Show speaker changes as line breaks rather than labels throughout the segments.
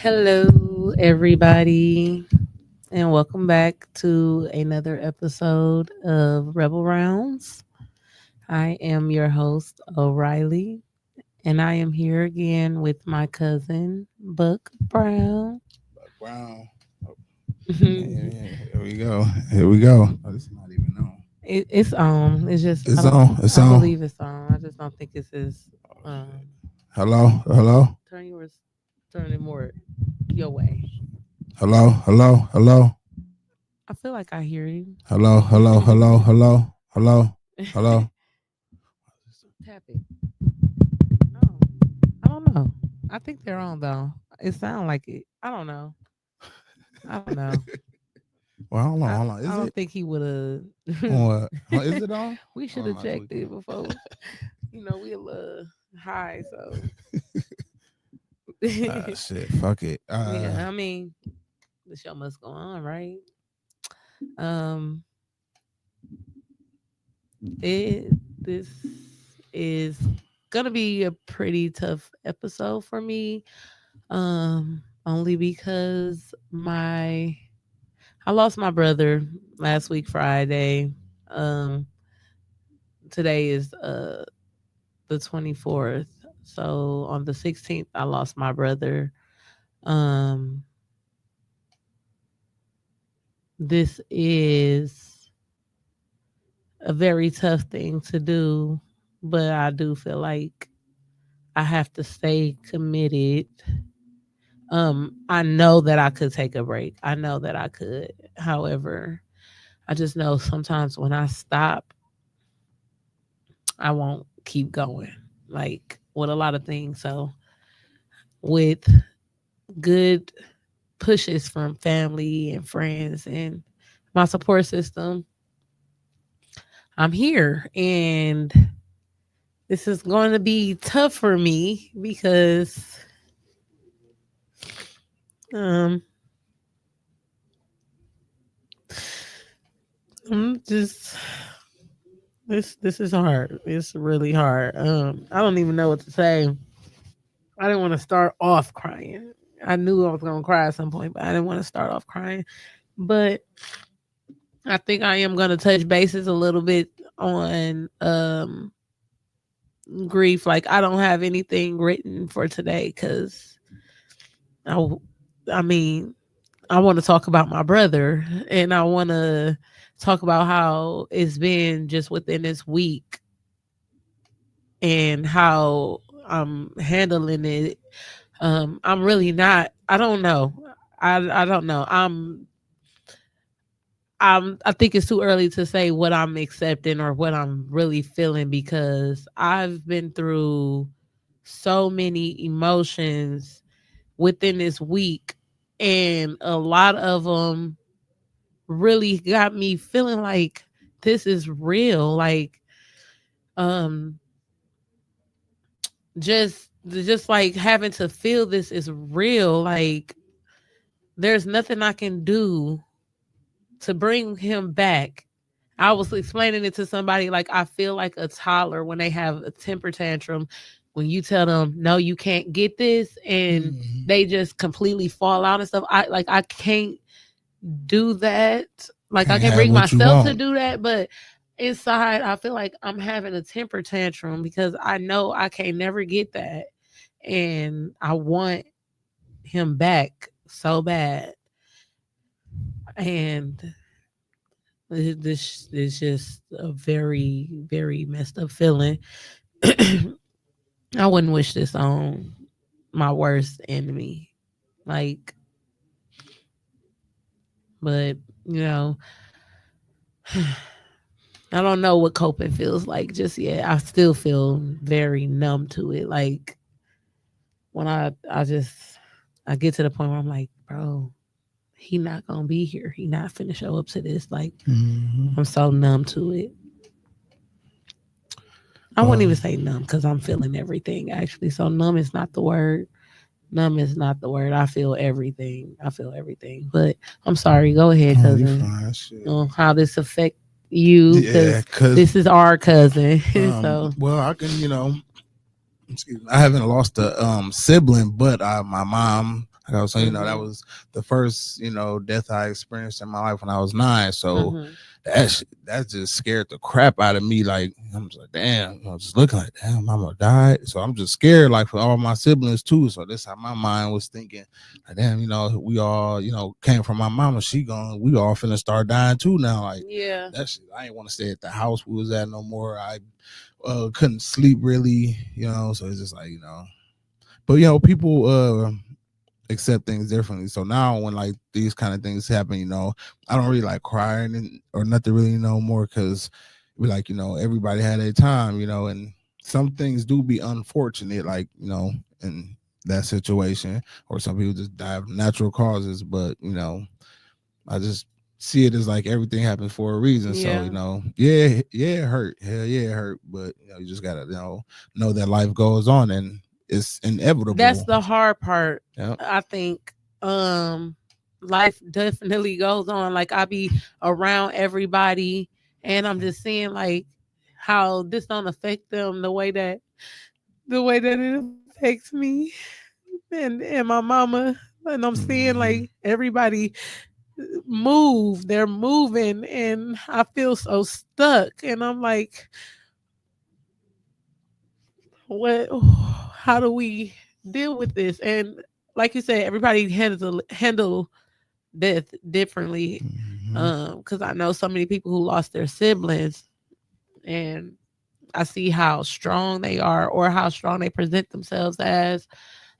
Hello, everybody, and welcome back to another episode of Rebel Rounds. I am your host, O'Reilly, and I am here again with my cousin, Buck Brown.
Brown. Oh,
it,
here we go. Here we go. Oh, this is not even on.
it's on. It's just I
It's
don't.
on. It's
I
on.
believe it's on. I just don't think it's as.
Oh shit.
Um,
Hello. Hello.
turn yours. Turn it more your way.
Hello. Hello. Hello.
I feel like I hear you.
Hello. Hello. Hello. Hello. Hello. Hello.
Tap it. Oh, I don't know. I think they're on though. It sounds like it. I don't know. I don't know.
Well, hold on.
I
Hold on.
I
Is
don't
it
think he would have.
on? Is it on?
We should
Oh, I'm
have
not
checked
tweaking.
it before. We a little high, so
Shit. Fuck it.
yeah. I mean, the show must go on, right? Um, it this is gonna be a pretty tough episode for me. Only because my I lost my brother last week Friday. Um, today is the 24th. So on the 16th I lost my brother. Um, this is a very tough thing to do, but I do feel like I have to stay committed. I know that I could take a break. I know that I could. However, I just know sometimes when I stop, I won't keep going. Like with a lot of things. So with good pushes from family and friends and my support system, I'm here. And this is going to be tough for me because um I'm just this is hard. It's really hard. I don't even know what to say. I didn't want to start off crying. I knew I was gonna cry at some point, but I didn't want to start off crying. But I think I am gonna touch bases a little bit on grief. Like I don't have anything written for today because I, w- I mean, I want to talk about my brother and I want to talk about how it's been just within this week and how I'm handling it. I'm really not. I don't know. I don't know. I think it's too early to say what I'm accepting or what I'm really feeling because I've been through so many emotions within this week and a lot of them really got me feeling like this is real, like um just like having to feel this is real, like there's nothing I can do to bring him back. I was explaining it to somebody like I feel like a toddler when they have a temper tantrum when you tell them no you can't get this and
Mm-hmm.
they just completely fall out and stuff. I can't do that. Like I
Can't
can
have
bring
what you
myself to
want.
do that, but inside I feel like I'm having a temper tantrum because I know I can't never get that and I want him back so bad. And this is just a very, very messed up feeling. I wouldn't wish this on my worst enemy. Like, but you know, I don't know what coping feels like just yet. I still feel very numb to it. Like when I get to the point where I'm like, bro, he not gonna be here. He not finna show up to this. Like
Mm-hmm.
I'm so numb to it. I wouldn't
Well,
even say numb because I'm feeling everything actually. So numb is not the word. Numb is not the word. I feel everything. I feel everything. But I'm sorry. Go ahead,
oh, you
cousin.
fine. Shit.
How this affect you?
Yeah,
Because
cause
this is our cousin. So
well, I can excuse me. I haven't lost a sibling, but my mom Like I was saying, that
Mhm.
was the first, death I experienced in my life when I was 9. So
Mhm.
that just scared the crap out of me. Like I'm just like, damn, I was just looking like, damn, mama died. So I'm just scared, like for all my siblings too. So that's how my mind was thinking. Like, damn, we all, came from my mama. She gone. We all finna start dying too now. Like
Yeah.
that shit. I ain't want to stay at the house we was at no more. I couldn't sleep really. So it's just like but people accept things differently. So now when like these kind of things happen, I don't really like crying or nothing really no more because we like everybody had a time, and some things do be unfortunate, like in that situation, or some people just die of natural causes. But I just see it as like everything happens for a reason. So
Yeah.
yeah, yeah, it hurt, hell yeah, it hurt, but you just gotta know that life goes on and it's
That's
inevitable.
the hard part.
Yeah.
I think life definitely goes on. Like I be around everybody and I'm just seeing like how this don't affect them the way that it affects me and my mama. And I'm seeing
Mm-hmm.
like everybody move. They're moving and I feel so stuck. And I'm like, what how do we deal with this? And like you said, everybody handle death differently.
Mm-hmm.
Because I know so many people who lost their siblings and I see how strong they are or how strong they present themselves as.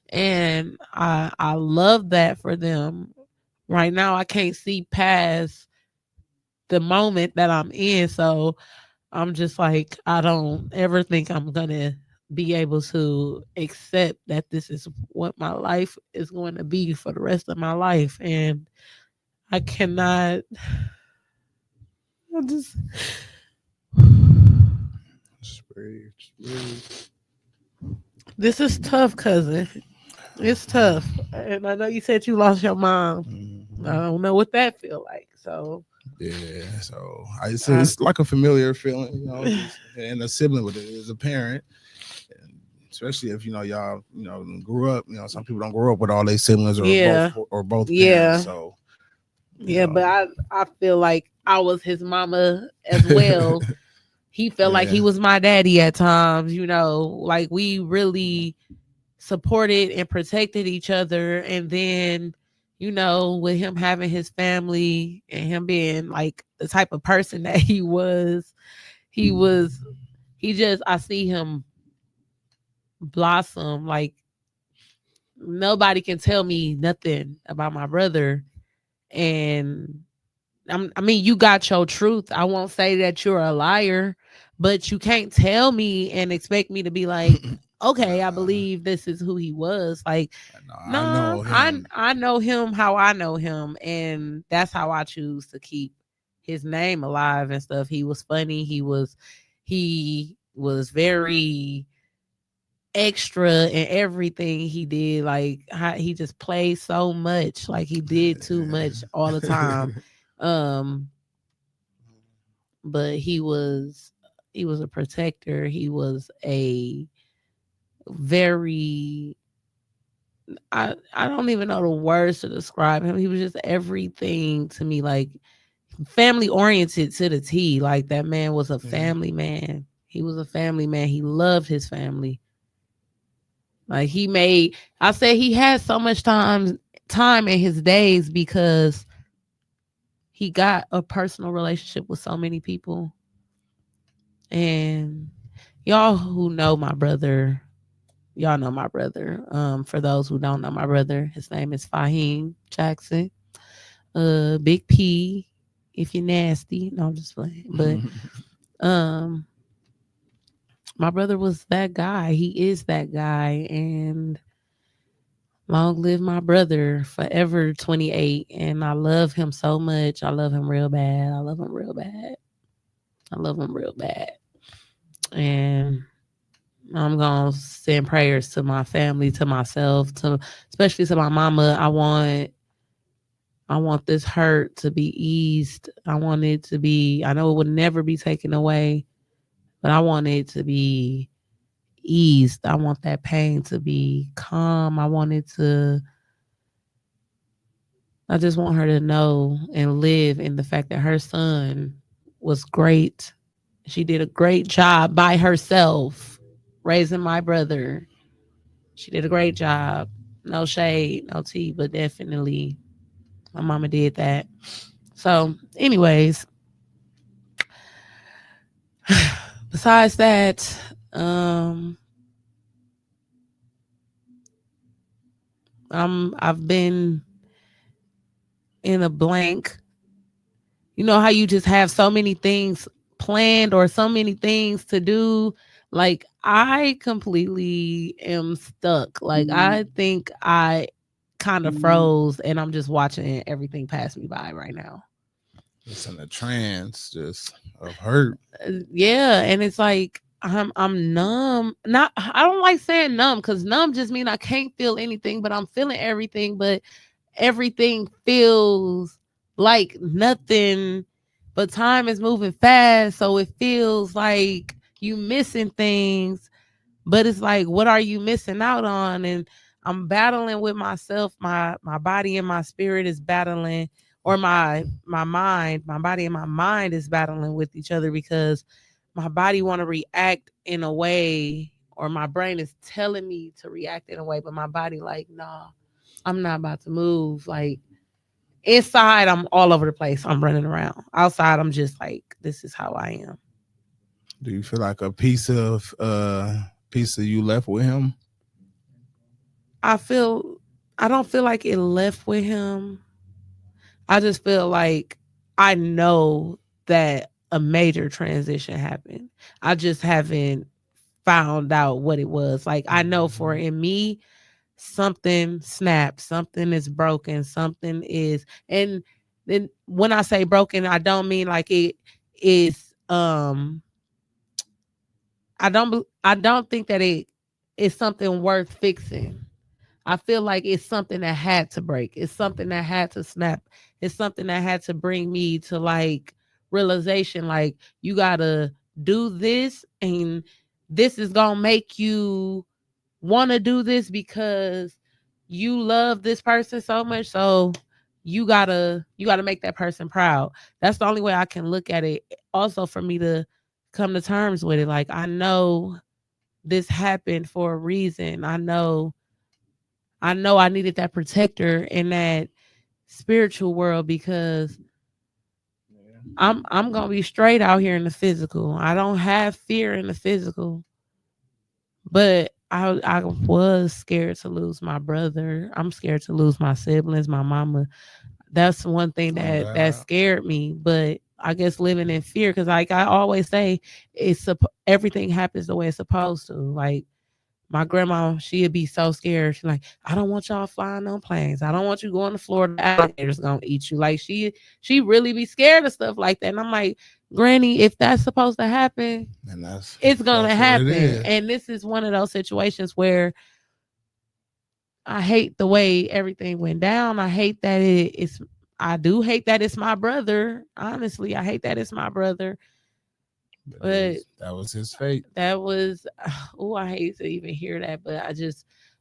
And I love that for them. Right now I can't see past the moment that I'm in. So I'm just like, I don't ever think I'm gonna be able to accept that this is what my life is going to be for the rest of my life. And I cannot, I just,
Just breathe. Just breathe.
this is tough, cousin. It's tough. And I know you said you lost your mom. I
Mm-hmm.
don't know what that feel like. So,
Yeah. So
I,
it's like a familiar feeling, just and a sibling with it as a parent, and especially if y'all grew up. Some people don't grow up with all their siblings
yeah,
or both parents.
yeah,
So you
yeah.
know.
But I feel like I was his mama as well. He felt like
Yeah.
he was my daddy at times, like we really supported and protected each other. And then, with him having his family and him being like the type of person that he was, he just, I see him blossom. Like nobody can tell me nothing about my brother. And I mean, you got your truth. I won't say that you're a liar, but you can't tell me and expect me to be like, okay, I
Nah,
believe this is who he was. Like,
no, I
nah,
know
I
him.
I know him how I know him, and that's how I choose to keep his name alive and stuff. He was funny. He was very extra in everything he did. Like he just played so much. Like he did too much all the time. Um, but he was a protector. He was a very I don't even know the words to describe him. He was just everything to me, like family oriented to the T. Like that man was a
Yeah.
family man. He was a family man. He loved his family. Like he made I say he had so much time in his days because he got a personal relationship with so many people. And y'all who know my brother, y'all know my brother. For those who don't know my brother, his name is Faheem Jackson. Big P, if you're nasty. No, I'm just playing. But um, my brother was that guy. He is that guy, and long live my brother, forever 28. And I love him so much. I love him real bad. I love him real bad. I love him real bad. And I'm gonna send prayers to my family, to myself, to especially to my mama. I want this hurt to be eased. I want it to be. I know it would never be taken away, but I want it to be eased. I want that pain to be calm. I want it to I just want her to know and live in the fact that her son was great. She did a great job by herself raising my brother. She did a great job. No shade, no tea, but definitely my mama did that. So, anyways, besides that, I've been in a blank. You know how you just have so many things planned or so many things to do? Like I completely am stuck. Like I think I kind of froze and I'm just watching everything pass me by right now.
Just in a trance, just of hurt.
Yeah, and it's like I'm numb. Not I don't like saying numb because numb just mean I can't feel anything, but I'm feeling everything. But everything feels like nothing. But time is moving fast, so it feels like you missing things. But it's like, what are you missing out on? And I'm battling with myself. My body and my spirit is battling, or my mind, my body and my mind is battling with each other because my body want to react in a way, or my brain is telling me to react in a way, but my body like, nah, I'm not about to move. Like inside, I'm all over the place. I'm running around. Outside, I'm just like, this is how I am.
Do you feel like a piece of you left with him?
I feel I don't feel like it left with him. I just feel like I know that a major transition happened. I just haven't found out what it was. Like I know for in me, something snapped, something is broken, something is, and then when I say broken, I don't mean like it is I don't think that it is something worth fixing. I feel like it's something that had to break. It's something that had to snap. It's something that had to bring me to like realization like you got to do this and this is going to make you want to do this because you love this person so much, so you got to make that person proud. That's the only way I can look at it. Also for me to come to terms with it, like I know this happened for a reason. I know I needed that protector in that spiritual world because I'm gonna be straight out here in the physical. I don't have fear in the physical, but I was scared to lose my brother. I'm scared to lose my siblings, my mama. That's one thing
Oh
that
God.
scared me. But I guess living in fear, because like I always say, everything happens the way it's supposed to. Like my grandma, she'd be so scared. She's like, I don't want y'all flying on planes. I don't want you going to Florida. Alligators gonna eat you. Like she really be scared of stuff like that. And I'm like, Granny, if that's supposed to happen,
And
it's gonna
that's what it
happen.
is.
And this is one of those situations where I hate the way everything went down. I hate that it's I do hate that it's my brother. Honestly, I hate that it's my brother.
But
But
that was his fate.
that was oh, I hate to even hear that, but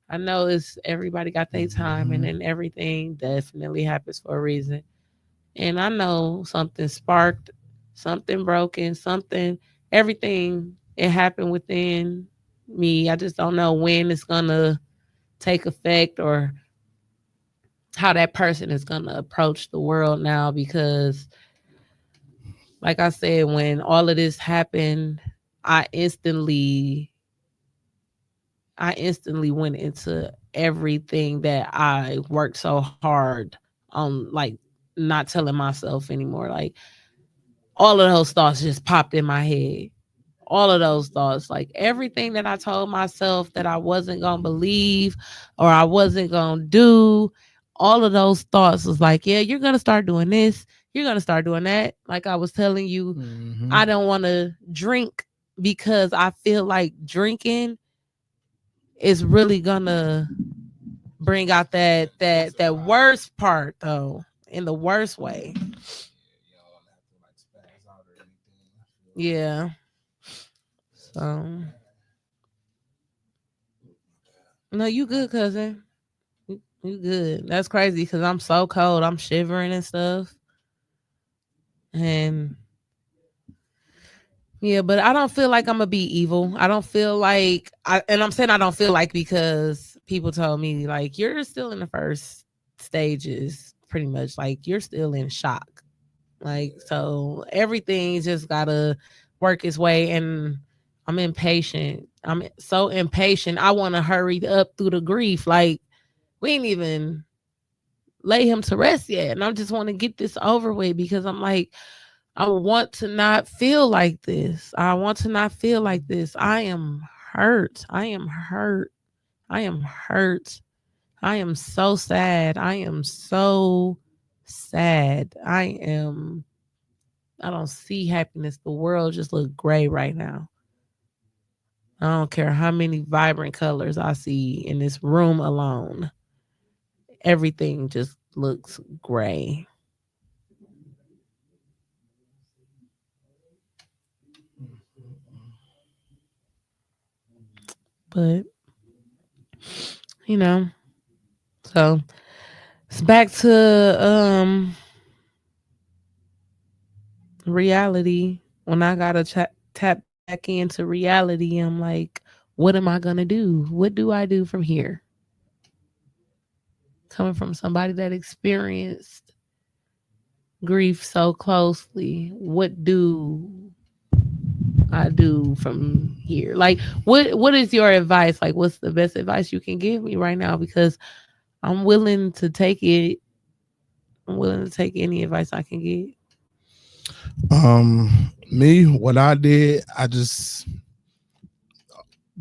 I know it's everybody got their time and
Hmm.
then everything definitely happens for a reason. And I know something sparked, something broken, something everything it happened within me. I just don't know when it's gonna take effect or how that person is gonna approach the world now because like I said, when all of this happened, I instantly I instantly went into everything that I worked so hard on, like not telling myself anymore. Like all of those thoughts just popped in my head. All of those thoughts, like everything that I told myself that I wasn't going to believe or I wasn't going to do, all of those thoughts was like, yeah, you're going to start doing this. You're going to start doing that. Like I was telling you,
Hmm.
I don't want to drink because I feel like drinking is really gonna bring out that worst part though, in the worst way.
You don't want to have to like spaz out or anything. I feel like
Yeah. So no, you good, cousin. You good. That's crazy because I'm so cold. I'm shivering and stuff. And yeah, but I don't feel like I'm gonna be evil. I don't feel like and I'm saying I don't feel like because people told me like you're still in the first stages, pretty much. Like you're still in shock. Like so everything just gotta work its way and I'm impatient. I'm so impatient. I wanna hurry up through the grief. Like we ain't even lay him to rest yet. And I just want to get this over with because I'm like, I want to not feel like this. I want to not feel like this. I am hurt. I am hurt. I am hurt. I am so sad. I am so sad. I don't see happiness. The world just look gray right now. I don't care how many vibrant colors I see in this room alone. Everything just looks gray. But, you know, so it's back to reality. When I gotta tap back into reality, I'm like, what am I gonna do? What do I do from here? Coming from somebody that experienced grief so closely, what do I do from here? Like, what is your advice? Like, what's the best advice you can give me right now? Because I'm willing to take it. I'm willing to take any advice I can get.
Me, what I did, I just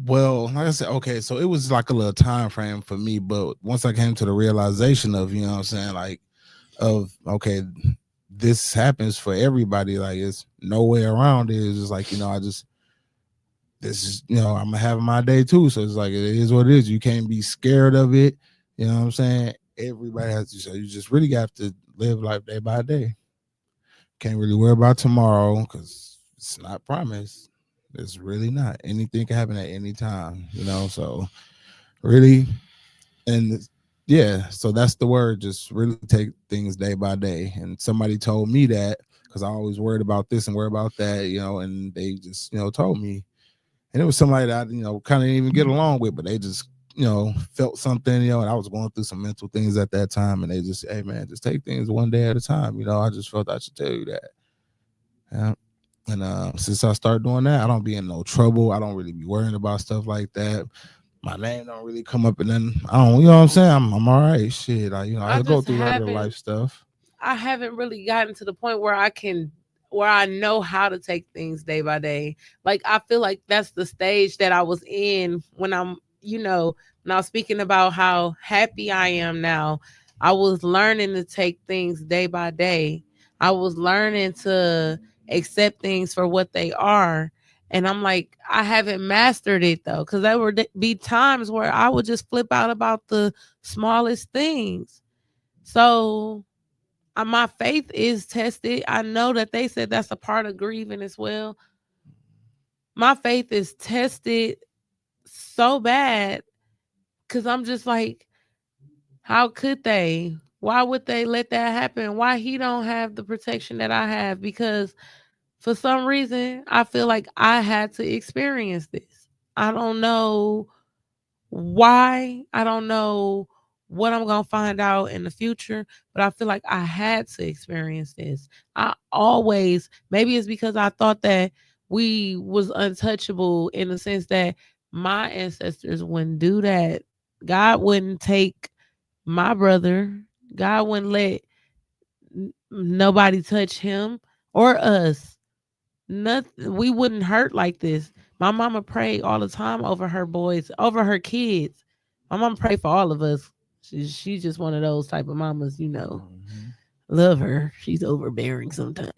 well, like I said, okay, so it was like a little time frame for me, but once I came to the realization of, you know what I'm saying, like of okay, this happens for everybody, like it's no way around it. It's just like, I just this is, I'm gonna have my day too. So it's like it is what it is. You can't be scared of it. You know what I'm saying? Everybody has to, so you just really got to live life day by day. Can't really worry about tomorrow because it's not promised. It's really not. Anything can happen at any time. So really, and yeah, so that's the word. Just really take things day by day. And somebody told me that because I always worried about this and worried about that, and they just, told me. And it was somebody that kind of didn't even get along with, but they just, felt something, and I was going through some mental things at that time. And they just, hey, man, just take things one day at a time. I just felt I should tell you that. Yeah. And since I started doing that, I don't be in no trouble. I don't really be worrying about stuff like that. My name don't really come up, and then I don't, what I'm saying? I'm all right. Shit,
I
I go
just
through regular
haven't
life stuff.
I haven't really gotten to the point where where I know how to take things day by day. Like I feel like that's the stage that I was in when when I was speaking about how happy I am now. I was learning to take things day by day. I was learning to accept things for what they are. And I'm like, I haven't mastered it though, because there would be times where I would just flip out about the smallest things. So my faith is tested. I know that they said that's a part of grieving as well. My faith is tested so bad because I'm just like, how could they? Why would they let that happen? Why he don't have the protection that I have? Because for some reason, I feel like I had to experience this. I don't know why. I don't know what I'm going to find out in the future, but I feel like I had to experience this. I always, maybe it's because I thought that we was untouchable in the sense that my ancestors wouldn't do that. God wouldn't take my brother. God wouldn't let nobody touch him or us. Nothing. We wouldn't hurt like this. My mama prayed all the time over her boys, over her kids. My mama prayed for all of us. She's just one of those type of mamas.
Mm-hmm.
Love her. She's overbearing sometimes.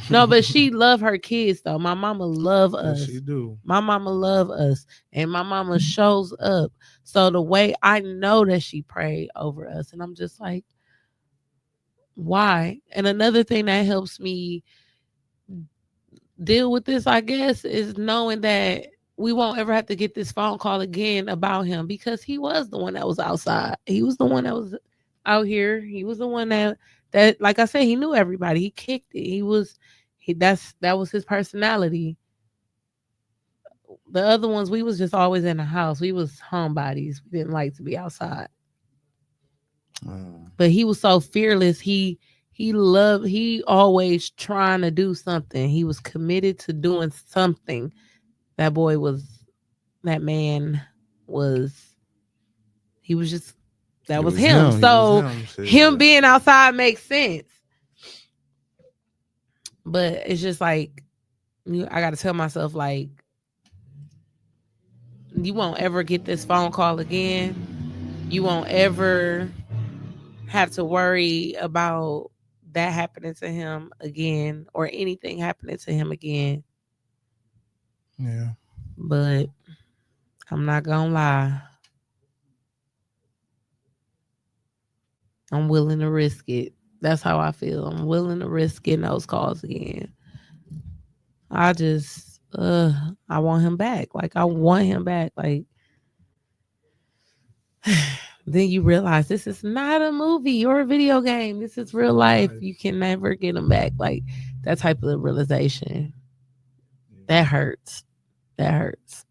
No, but she love her kids though. My mama love
Yes, she
us.
do.
My mama love us, and my mama shows up. So the way I know that she prayed over us, and I'm just like, why? And another thing that helps me deal with this, I guess, is knowing that we won't ever have to get this phone call again about him because he was the one that was outside. He was the one that was out here. He was the one that like I said, he knew everybody. He kicked it. That was his personality. The other ones, we was just always in the house. We was homebodies. We didn't like to be outside.
Mm.
But he was so fearless. He always trying to do something. He was committed to doing something. That boy was that man was he was just that
It
was
was
him.
him. He was
So
him.
him
Shit.
being outside makes sense. But it's just like I got to tell myself like you won't ever get this phone call again. You won't ever have to worry about that happening to him again or anything happening to him again.
Yeah.
But I'm not gonna lie, I'm willing to risk it. That's how I feel. I'm willing to risk getting those calls again. I just, I want him back. Like I want him back. Like then you realize this is not a movie or a video game. This is real life.
Life.
You can never get him back. Like that type of realization that
Yeah.
hurts. That hurts.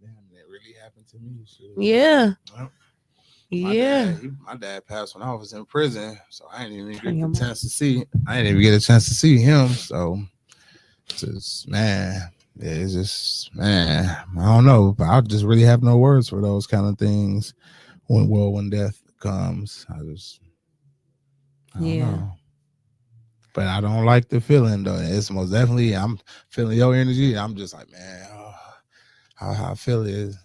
Damn, that really happened to me. Shit.
Yeah.
Well,
Yeah.
my dad passed when I was in prison, so I didn't even
Turn
get
your
the
mic.
chance to see. I didn't even get a chance to see him. So, just man, yeah, it's just man. I don't know, but I just really have no words for those kind of things when death comes. I don't
Yeah.
know. But I don't like the feeling though. It's most definitely I'm feeling your energy. I'm just like, man, how I feel is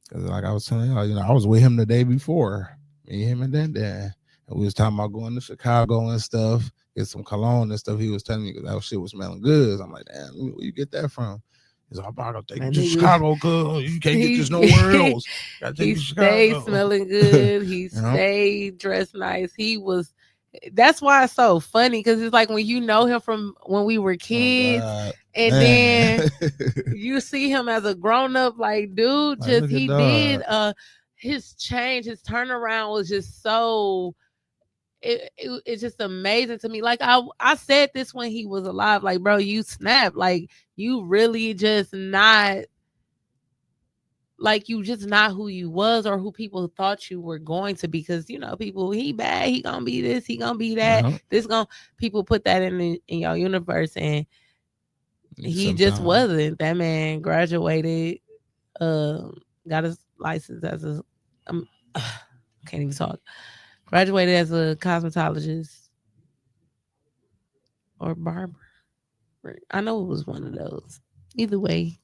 because like I was telling you, I was with him the day before, me, him, and then and we was talking about going to Chicago and stuff, get some cologne and stuff. He was telling me because that shit was smelling good. So I'm like, damn, where you get that from? He's like, I'm about to take you
That
to
nigga,
Chicago, cuz you can't get this nowhere
he
else. Gotta take
he
you to
stayed
Chicago.
smelling
you
good. He
know?
stayed dressed nice. He was. That's why it's so funny because it's like when you know him from when we were
Oh
kids,
God,
and
man.
then you see him as a grown up. Like, dude,
Like,
just
look at
he
dog.
did. His change, his turnaround was just so it's just amazing to me. Like I said this when he was alive. Like, bro, you snapped. Like you really just not like you just not who you was or who people thought you were going to be. Because people, he bad, he gonna be this, he gonna be that.
Yeah,
This gonna people put that in your universe, and he just
sometimes.
wasn't. That man graduated, got his license as a um, can't even talk. Graduated as a cosmetologist or barber. I know it was one of those. Either way,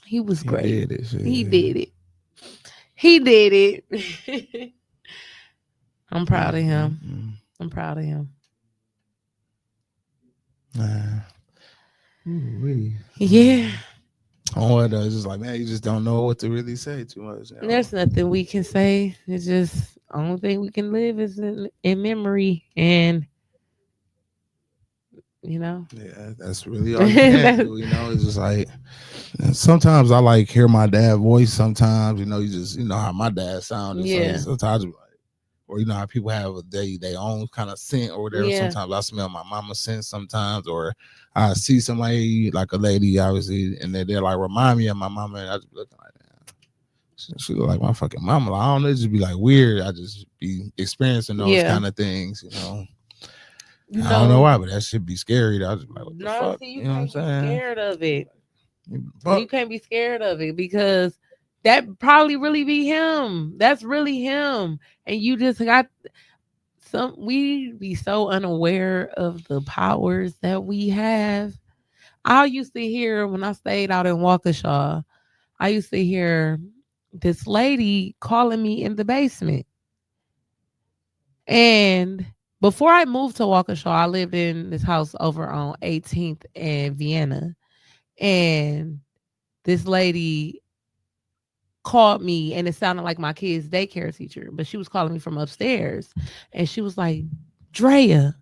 he was
He
great.
did it.
He
Shit.
did it. He did it. I'm proud of him.
Mm.
I'm proud of him.
Nah. Ooh-wee.
Yeah.
Oh, it does. It's just like, man, you just don't know what to really say too much.
There's nothing we can say. It's just only thing we can live is in memory, and you know.
Yeah, that's really all you can
That-
do. It's just like sometimes I like hear my dad voice. Sometimes, you just how my dad sounded. So
yeah.
sometimes, like, or how people have they own kind of scent or whatever.
Yeah.
Sometimes I smell my mama's scent. Sometimes, or I see somebody like a lady, obviously, and they're like remind me of my mama, and I just be looking like that. She look like my fucking mama. Like, I don't know, it just be like weird. I just be experiencing those
Yeah.
kind of things.
You
I don't know
know,
why, but that should be scary. I just be like, what the
no,
fuck?
see, you
You know what I'm
can't be
saying?
scared of it.
Fuck.
You can't be scared of it because that probably really be him. That's really him. And you just got we be so unaware of the powers that we have. I used to hear when I stayed out in Waukesha, I used to hear this lady calling me in the basement. And before I moved to Waukesha, I lived in this house over on 18th and Vienna. And this lady called me, and it sounded like my kid's daycare teacher, but she was calling me from upstairs. And she was like, Drea.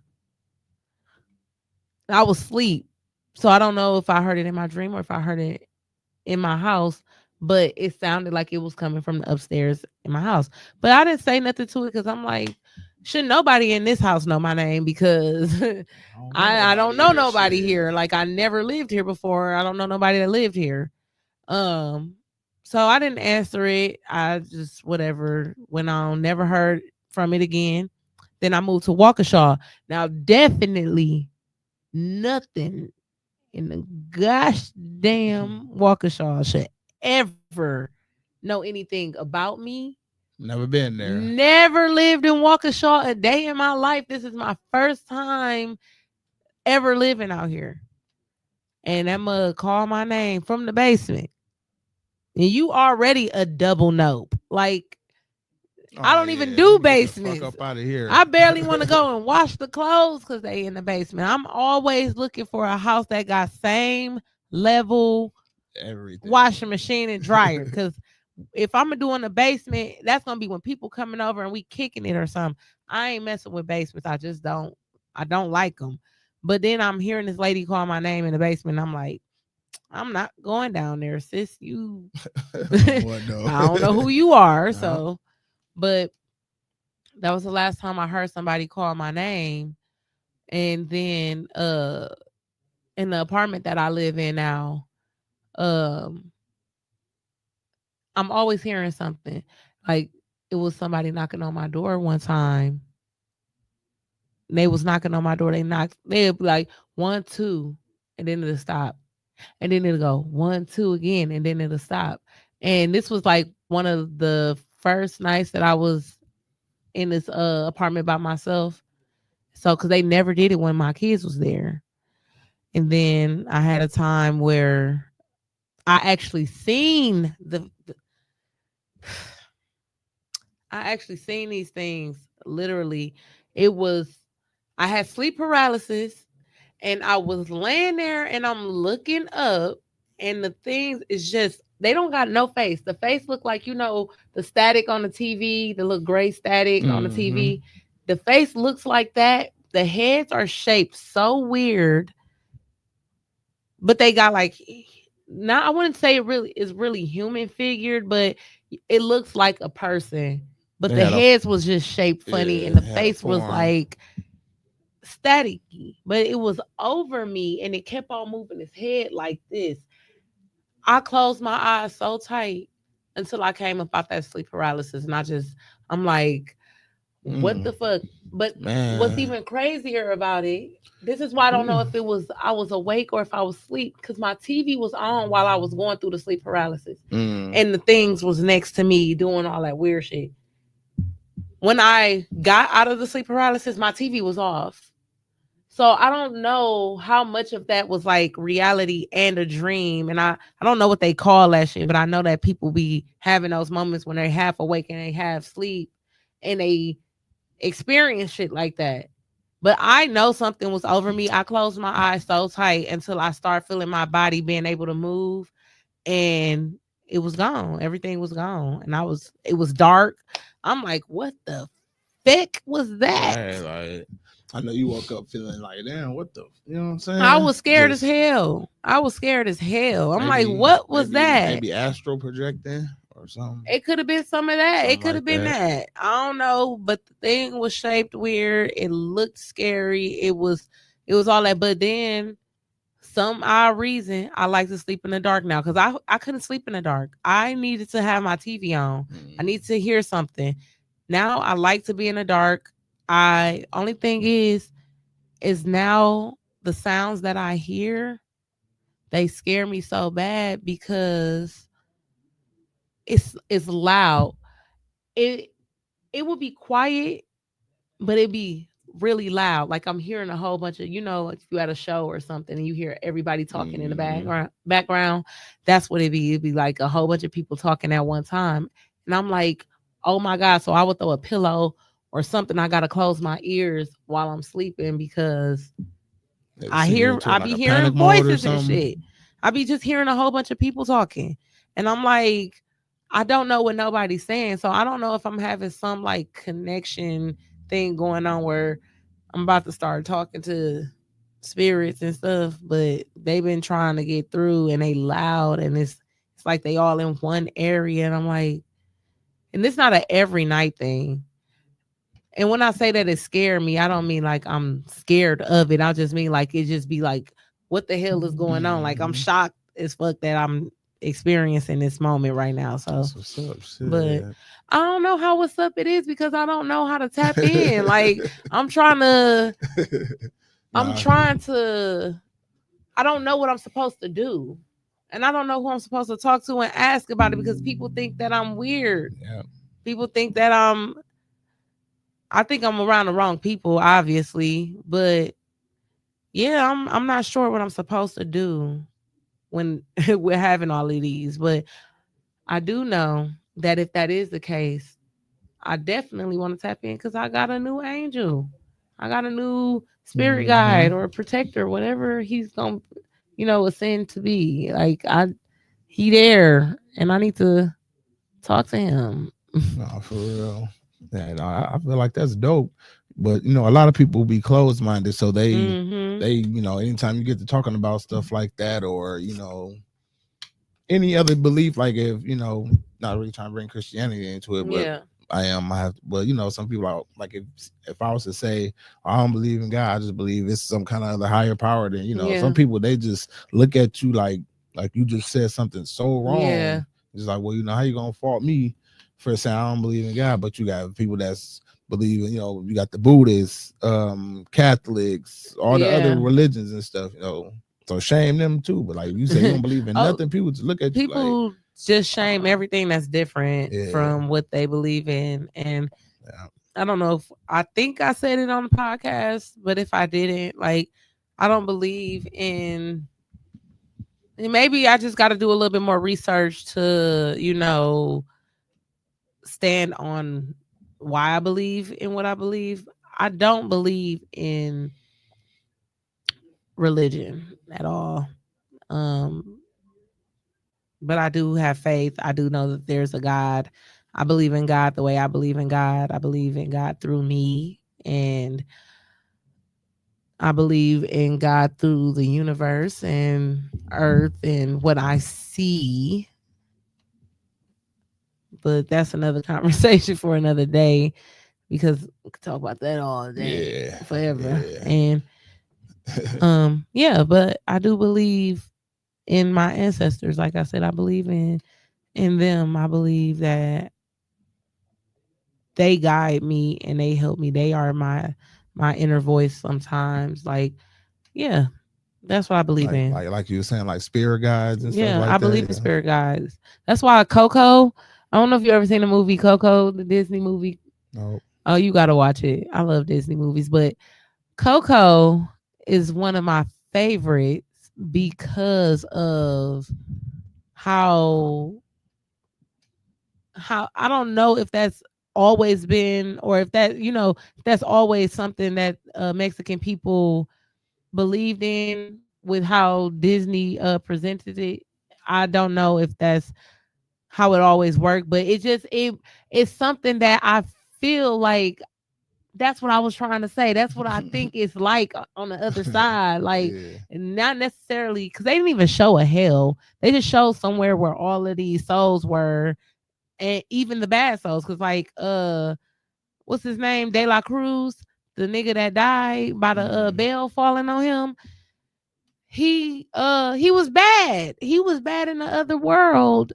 I was asleep. So I don't know if I heard it in my dream or if I heard it in my house, but it sounded like it was coming from the upstairs in my house. But I didn't say nothing to it because I'm like, should nobody in this house know my name because
I don't know
I don't
nobody
know
here.
nobody
Shit.
here. Like I never lived here before. I don't know nobody that lived here. Um, so I didn't answer it. I just whatever went on. Never heard from it again. Then I moved to Waukesha. Now definitely nothing in the gosh damn Waukesha should ever know anything about me.
Never been there.
Never lived in Waukesha a day in my life. This is my first time ever living out here. And that mug called my name from the basement. And you already a double nope. Like, I
Oh
don't even
yeah,
do
get the fuck
basements.
up out of here.
I barely want to go and wash the clothes because they in the basement. I'm always looking for a house that got same level washing
Everything.
machine and dryer. Because if I'm doing a basement, that's gonna be when people coming over and we kicking it or something. I ain't messing with basements. I just don't. I don't like them. But then I'm hearing this lady call my name in the basement. And I'm like, I'm not going down there, sis. You,
What
I
though?
don't know who you are.
Yeah.
So, but that was the last time I heard somebody call my name. And then, in the apartment that I live in now, um, I'm always hearing something. Like it was somebody knocking on my door one time. They was knocking on my door. They knocked. They'd be like 1, 2, and then it'll stop, and then it'll go 1, 2 again, and then it'll stop. And this was like one of the first nights that I was in this apartment by myself. So, because they never did it when my kids was there, and then I had a time where I actually seen I actually seen these things literally. It was I had sleep paralysis and I was laying there and I'm looking up and the things is just they don't got no face. The face look like the static on the TV, the little gray static on the
Mm-hmm.
TV. The face looks like that. The heads are shaped so weird, but they got like now I wouldn't say it really is really human figured, but it looks like a person. But
They
the
had a
heads was just shaped funny and
yeah,
the
had a
face was
form.
like staticky. But it was over me and it kept on moving its head like this. I closed my eyes so tight until I came up out that sleep paralysis and I'm like, what
Mm,
the fuck? But what's
man.
even crazier about it, this is why I don't know
Ooh.
if it was I was awake or if I was asleep because my TV was on while I was going through the sleep paralysis,
Mm.
and the things was next to me doing all that weird shit. When I got out of the sleep paralysis, my TV was off. So I don't know how much of that was like reality and a dream. And I don't know what they call that shit, but I know that people be having those moments when they're half awake and they half sleep and they experience shit like that. But I know something was over me. I closed my eyes so tight until I start feeling my body being able to move and it was gone. Everything was gone. And it was dark. I'm like, what the feck was that?
Right, like I know you woke up feeling like, damn, what the, you know what I'm
I
saying?
was scared as
Just
hell. I was scared as hell. I'm like,
maybe,
what was that?
maybe astral projecting or something,
It could have been some of that. It
something
could
like
have been
that.
that. I don't know, but the thing was shaped weird. It looked scary. It was all that. But then some odd reason I like to sleep in the dark now because I couldn't sleep in the dark. I needed to have my TV on. I
Mm.
need to hear something. Now I like to be in the dark. I only thing is now the sounds that I hear, they scare me so bad because it's loud. It it would be quiet, but it'd be really loud. Like I'm hearing a whole bunch of, like if you at a show or something and you hear everybody talking in the
Mm.
background, that's what it'd be. It'd be like a whole bunch of people talking at one time. And I'm like, oh my God. So I would throw a pillow or something. I gotta close my ears while I'm sleeping because
It send you into
I
like
be
a panic
hearing
mode or
voices and
something.
shit. I be just hearing a whole bunch of people talking. And I'm like, I don't know what nobody's saying. So I don't know if I'm having some like connection thing going on where I'm about to start talking to spirits and stuff, but they've been trying to get through and they loud and it's It's like they all in one area, and I'm like, and it's not a every night thing. And when I say that it scared me, I don't mean like I'm scared of it. I just mean like it just be like, what the hell is going on? Like I'm
Mhm.
shocked as fuck that I'm experiencing this moment right now. So,
That's what's up.
but
Shit.
I don't know how what's up it is because I don't know how to tap in. Like I'm trying to, I'm
Nah.
trying to, I don't know what I'm supposed to do. And I don't know who I'm supposed to talk to and ask about it because people think that I'm weird.
Yeah.
People think that I think I'm around the wrong people, obviously, but yeah, I'm not sure what I'm supposed to do when we're having all of these, but I do know that if that is the case, I definitely want to tap in because I got a new angel. I got a new spirit guide
Hmm.
or protector, whatever he's gonna, ascend to be. Like he there, and I need to talk to him.
Nah, for real. Yeah, no, I feel like that's dope. But a lot of people be closed minded, so
Mm-hmm.
anytime you get to talking about stuff like that, or any other belief, like if not really trying to bring Christianity into it, but
Yeah.
I have, but some people are like, if I was to say I don't believe in God, I just believe it's some kind of other higher power. Then some
Yeah.
people, they just look at you like you just said something so
Yeah.
wrong. It's like, well, how you gonna fault me for saying I don't believe in God? But you got people that's believing, you got the Buddhists, Catholics, all the other
Yeah.
religions and stuff. So shame them too. But like, if you say you don't believe in
Oh,
nothing, people just look at you like,
people just shame everything that's different
yeah,
from what they believe in. And
yeah,
I don't know if I think I said it on the podcast, but if I didn't, like, I don't believe in. And maybe I just got to do a little bit more research to, stand on why I believe in what I believe. I don't believe in religion at all. Um, but I do have faith. I do know that there's a God. I believe in God the way I believe in God. I believe in God through me. And I believe in God through the universe and earth and what I see. But that's another conversation for another day because we could talk about that all day
yeah,
forever.
yeah.
And yeah, but I do believe in my ancestors. Like I said, I believe in them. I believe that they guide me and they help me. They are my inner voice sometimes. Like, yeah, that's what I believe
like
in.
like like you were saying, like spirit guides and stuff
Yeah, I
like that.
believe in
Yeah.
spirit guides. That's why Coco. I don't know if you ever seen the movie Coco, the Disney movie.
No.
Oh, you got to watch it. I love Disney movies, but Coco is one of my favorites because of how I don't know if that's always been or if that if that's always something that Mexican people believed in with how Disney presented it. I don't know if that's how it always worked, but it's something that I feel like that's what I was trying to say. That's what I think it's like on the other side. Like,
Yeah.
not necessarily because they didn't even show a hell. They just showed somewhere where all of these souls were, and even the bad souls. Because like, what's his name? De La Cruz, the nigga that died by the
Mm.
bell falling on him. He was bad. He was bad in the other world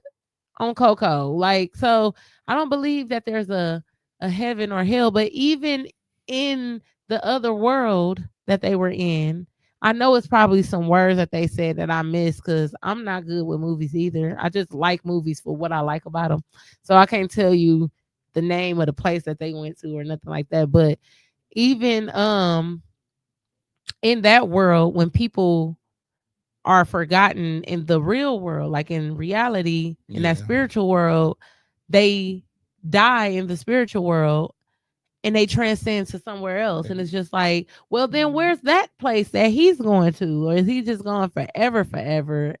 on Coco. Like, so I don't believe that there's a heaven or hell, but even in the other world that they were in, I know it's probably some words that they said that I missed because I'm not good with movies either. I just like movies for what I like about them. So I can't tell you the name of the place that they went to or nothing like that. But even in that world, when people are forgotten in the real world, like in reality, in that
Yeah.
spiritual world, they die in the spiritual world and they transcend to somewhere else. And it's just like, well, then where's that place that he's going to? Or is he just going forever, forever?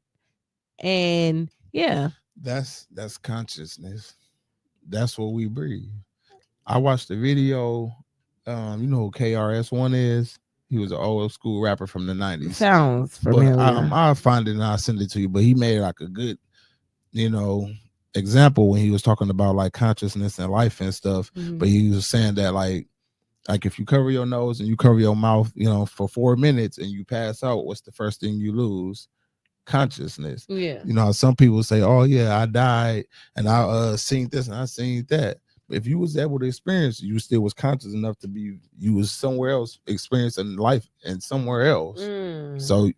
And yeah,
That's consciousness. That's what we breathe. I watched the video. You know who KRS-One is? He was an old school rapper from the 90s.
sounds
But
familiar.
I'll find it and I'll send it to you. But he made like a good, you know, example when he was talking about like consciousness and life and stuff, but he was saying that like if you cover your nose and you cover your mouth, for 4 minutes and you pass out, what's the first thing you lose? Consciousness.
Yeah.
How some people say, oh yeah, I died and I seen this and I seen that. But if you was able to experience, you still was conscious enough to be, you was somewhere else experiencing life and somewhere else. So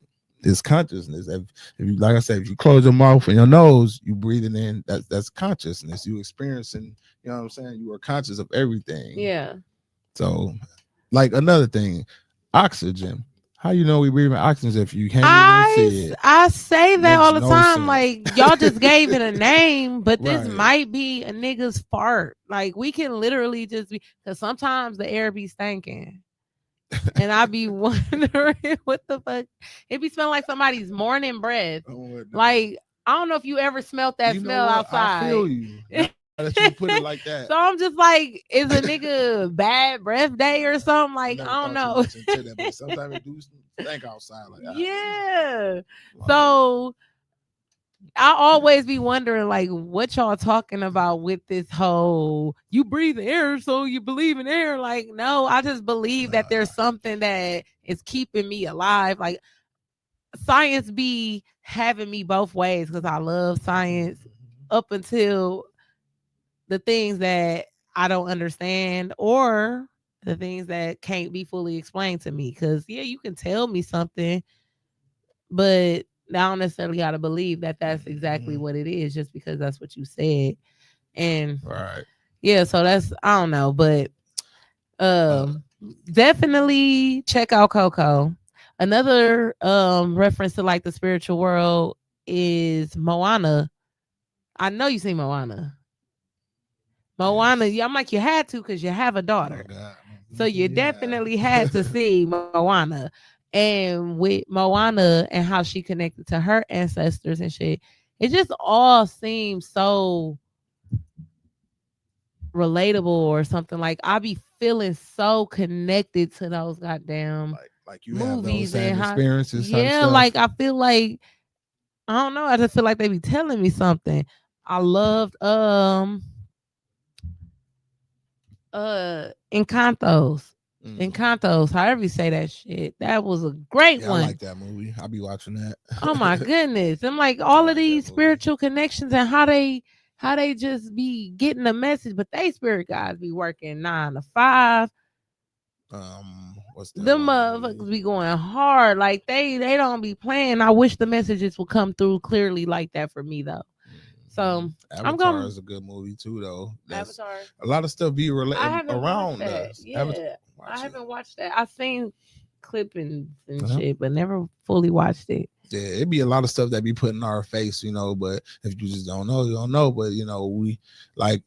it's consciousness. If you, like I said, if you close your mouth and your nose, you breathing in, that's consciousness. You experiencing, you know what I'm saying? You are conscious of everything.
Yeah.
So, like another thing, oxygen. How you know we breathing oxygen if you can't even see it?
I say that
Makes
all the
no
time.
sense.
Like, y'all just gave it a name, but this
Right.
might be a nigga's fart. Like, we can literally just be, because sometimes the air be stinking. And I be wondering what the fuck. It be smelling like somebody's morning breath. Like, I don't know if you ever smelt that
You know
smell
what? I
outside.
feel you. Now that you put it like that.
So I'm just like, is a nigga bad breath day or something? Like, I don't know.
Much into that, but sometimes it do stink outside. Like,
yeah. So I always be wondering, like, what y'all talking about with this whole you breathe air, so you believe in air. Like, no, I just believe that there's something that is keeping me alive. Like, science be having me both ways because I love science up until the things that I don't understand or the things that can't be fully explained to me. Because, yeah, you can tell me something, but I don't necessarily got to believe that that's exactly what it is just because that's what you said. And
right.
yeah, so that's, I don't know, but definitely check out Coco. Another reference to like the spiritual world is Moana. I know you seen Moana. Moana, yes. I'm like, you had to because you have a daughter. Oh, God. So you definitely had to see Moana. And with Moana and how she connected to her ancestors and shit, it just all seems so relatable or something. Like, I be feeling so connected to those goddamn
like you
movies
have those same
and how,
experiences.
yeah, like I feel like, I don't know, I just feel like they be telling me something. I loved Encantos. Encantos, however you say that shit. That was a great one.
I like that movie. I'll be watching that.
Oh my goodness. I'm like all of these spiritual connections and how they just be getting the message, but they spirit guys be working 9 to 5.
What's that?
Them motherfuckers be going hard. Like they don't be playing. I wish the messages would come through clearly like that for me though. So
Avatar is a good movie too, though.
Avatar.
A lot of stuff be around
that.
us.
Yeah, I haven't watched that. I've seen clippings and shit, but never fully watched it.
Yeah, it'd be a lot of stuff that be put in our face, but if you just don't know, you don't know. But we like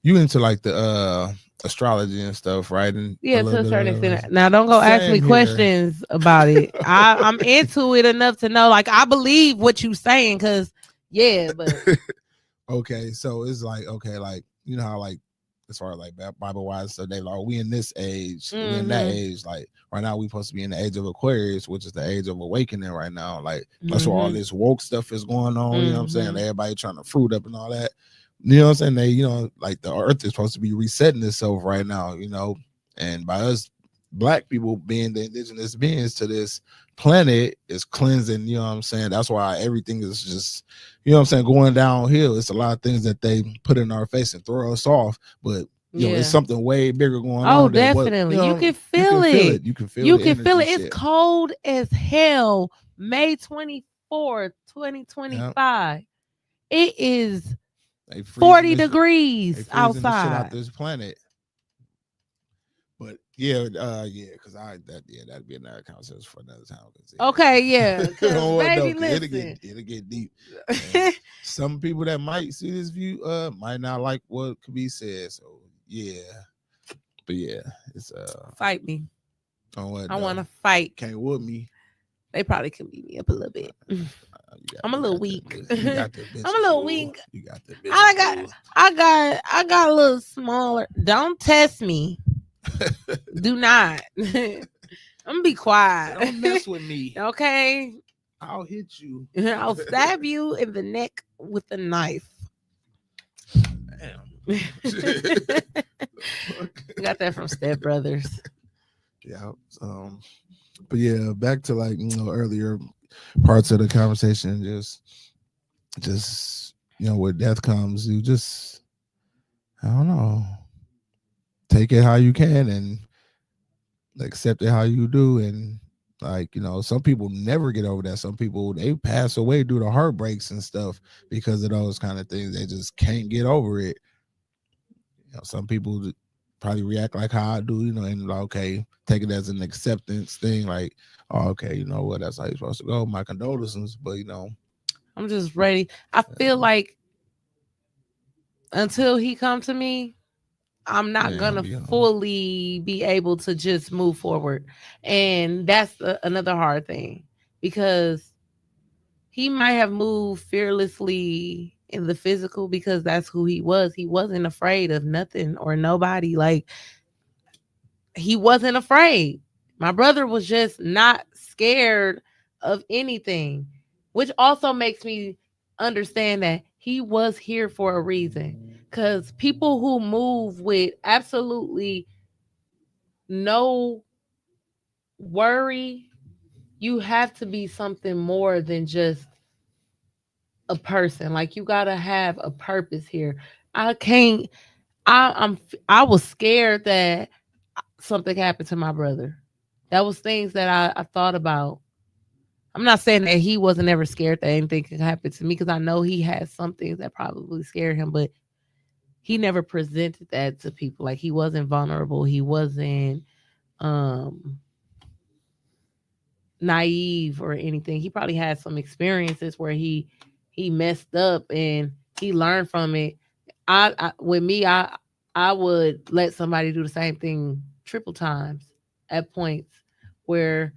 you into like the astrology and stuff, right? And
yeah, to a certain extent. Now don't go ask me questions about it. I'm into it enough to know, like, I believe what you saying, because yeah, but
okay, so it's like, okay, like, how like as far as like Bible wise, so they like, we in this age, we in that age. Like right now we supposed to be in the age of Aquarius, which is the age of awakening right now. Like that's where all this woke stuff is going on. You know what I'm saying? Everybody trying to fruit up and all that. You know what I'm saying? They, like the earth is supposed to be resetting itself right now, and by us black people being the indigenous beings to this planet is cleansing, you know what I'm saying? That's why everything is just, you know what I'm saying, going downhill. It's a lot of things that they put in our face and throw us off, but it's something way bigger going on.
Oh, definitely. You can feel it.
You can feel
it. You can feel it. It's cold as hell. May 24th, 2025. Yep. It is 40 degrees outside. The shit out
this planet. But yeah, because that'd be another conversation for another time.
Okay, yeah, baby, listen,
it'll get deep. Some people that might see this view might not like what could be said. So yeah, but yeah, it's
fight me.
I
want to fight.
Can't whoop me.
They probably can beat me up a little bit. I'm a little weak. I'm a little weak.
You got the bitch.
I got a little smaller. Don't test me. Do not. I'm gonna be quiet.
Don't mess with me.
Okay.
I'll hit you.
I'll stab you in the neck with a knife.
Damn.
Got that from Step Brothers.
Yeah. But yeah, back to like earlier parts of the conversation. Just with death comes, you just I don't know, take it how you can and accept it how you do, and like some people never get over that. Some people they pass away due to heartbreaks and stuff because of those kind of things. They just can't get over it. Some people probably react like how I do, and like, okay, take it as an acceptance thing, like, oh, okay, you know what, that's how you're supposed to go. My condolences, but
I'm just ready. I feel like until he come to me, I'm
you
not
ain't gonna
gonna
be
fully be able to just move forward, and that's another hard thing because he might have moved fearlessly in the physical because that's who he was. He wasn't afraid of nothing or nobody. Like he wasn't afraid. My brother was just not scared of anything, which also makes me understand that he was here for a reason. Because people who move with absolutely no worry, you have to be something more than just a person. Like you gotta have a purpose here. I can't. I was scared that something happened to my brother. That was things that I thought about. I'm not saying that he wasn't ever scared that anything could happen to me because I know he had some things that probably scared him, but he never presented that to people. Like he wasn't vulnerable. He wasn't um naive or anything. He probably had some experiences where he messed up and he learned from it. I with me, I would let somebody do the same thing triple times at points where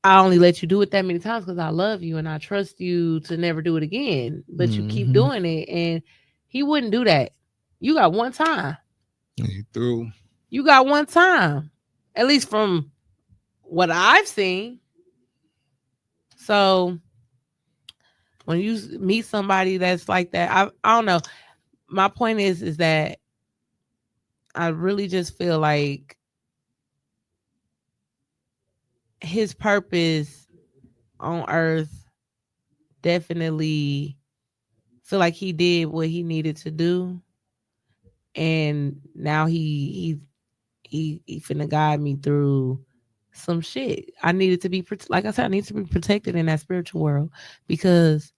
I only let you do it that many times because I love you and I trust you to never do it again. But you keep
mm-hmm.
doing it, and he wouldn't do that. You got one time.
He through.
You got one time, at least from what I've seen. So when you meet somebody that's like that, I don't know. My point is that I really just feel like his purpose on earth definitely feel like he did what he needed to do, and now he finna guide me through some shit. I needed to be like I said, I need to be protected in that spiritual world because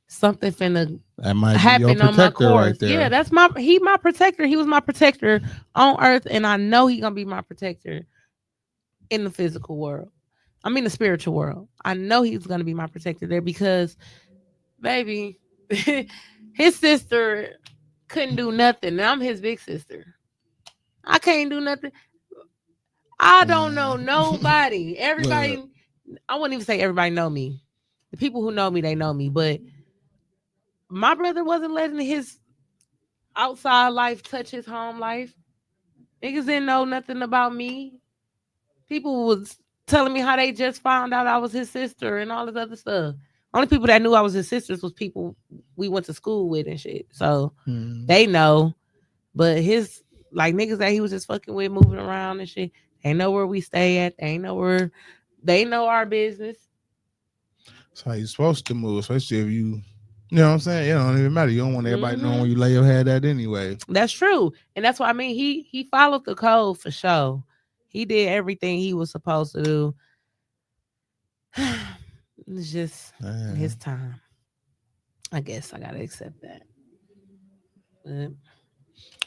something finna
That might be your
happen on my
protector right
course. Yeah,
there.
that's my protector. He was my protector on earth, and I know he gonna be my protector in the physical world. I mean the spiritual world. I know he's gonna be my protector there because baby, his sister couldn't do nothing. And I'm his big sister. I can't do nothing. I don't know nobody.
Look,
Everybody, I wouldn't even say everybody know me. The people who know me, they know me. But my brother wasn't letting his outside life touch his home life. Niggas didn't know nothing about me. People was telling me how they just found out I was his sister and all this other stuff. Only people that knew I was his sisters was people we went to school with and shit. So
mm.
they know. But his like niggas that he was just fucking with, moving around and shit, they know where we stay at. They know where they know our business.
That's how you supposed to move, especially if you know what I'm saying. It don't even matter. You don't want everybody knowing
Hmm.
where you lay your head at anyway.
That's true, and that's why I mean he followed the code for sure. He did everything he was supposed to do. It's just his
Man.
time. I guess I gotta accept that. But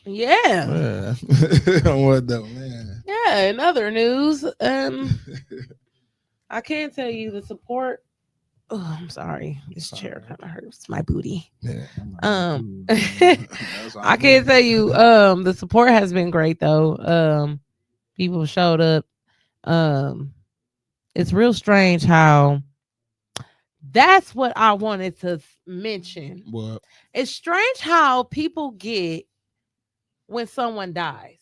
yeah,
Yeah. What though, man?
yeah. In other news, I can tell you the support. Oh, I'm sorry. This
It's all
chair
right.
kind of hurts my booty.
Yeah, I'm like
Um,
too. That's why I
I can't
moved.
tell you. The support has been great though. People showed up. Um, it's real strange how that's what I wanted to mention.
What?
It's strange how people get when someone dies.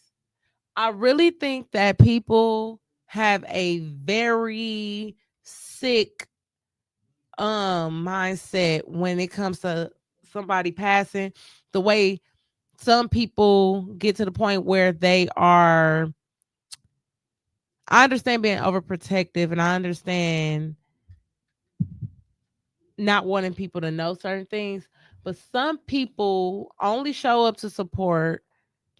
I really think that people have a very sick. mindset when it comes to somebody passing. The way some people get to the point where they are, I understand being overprotective and I understand not wanting people to know certain things, but some people only show up to support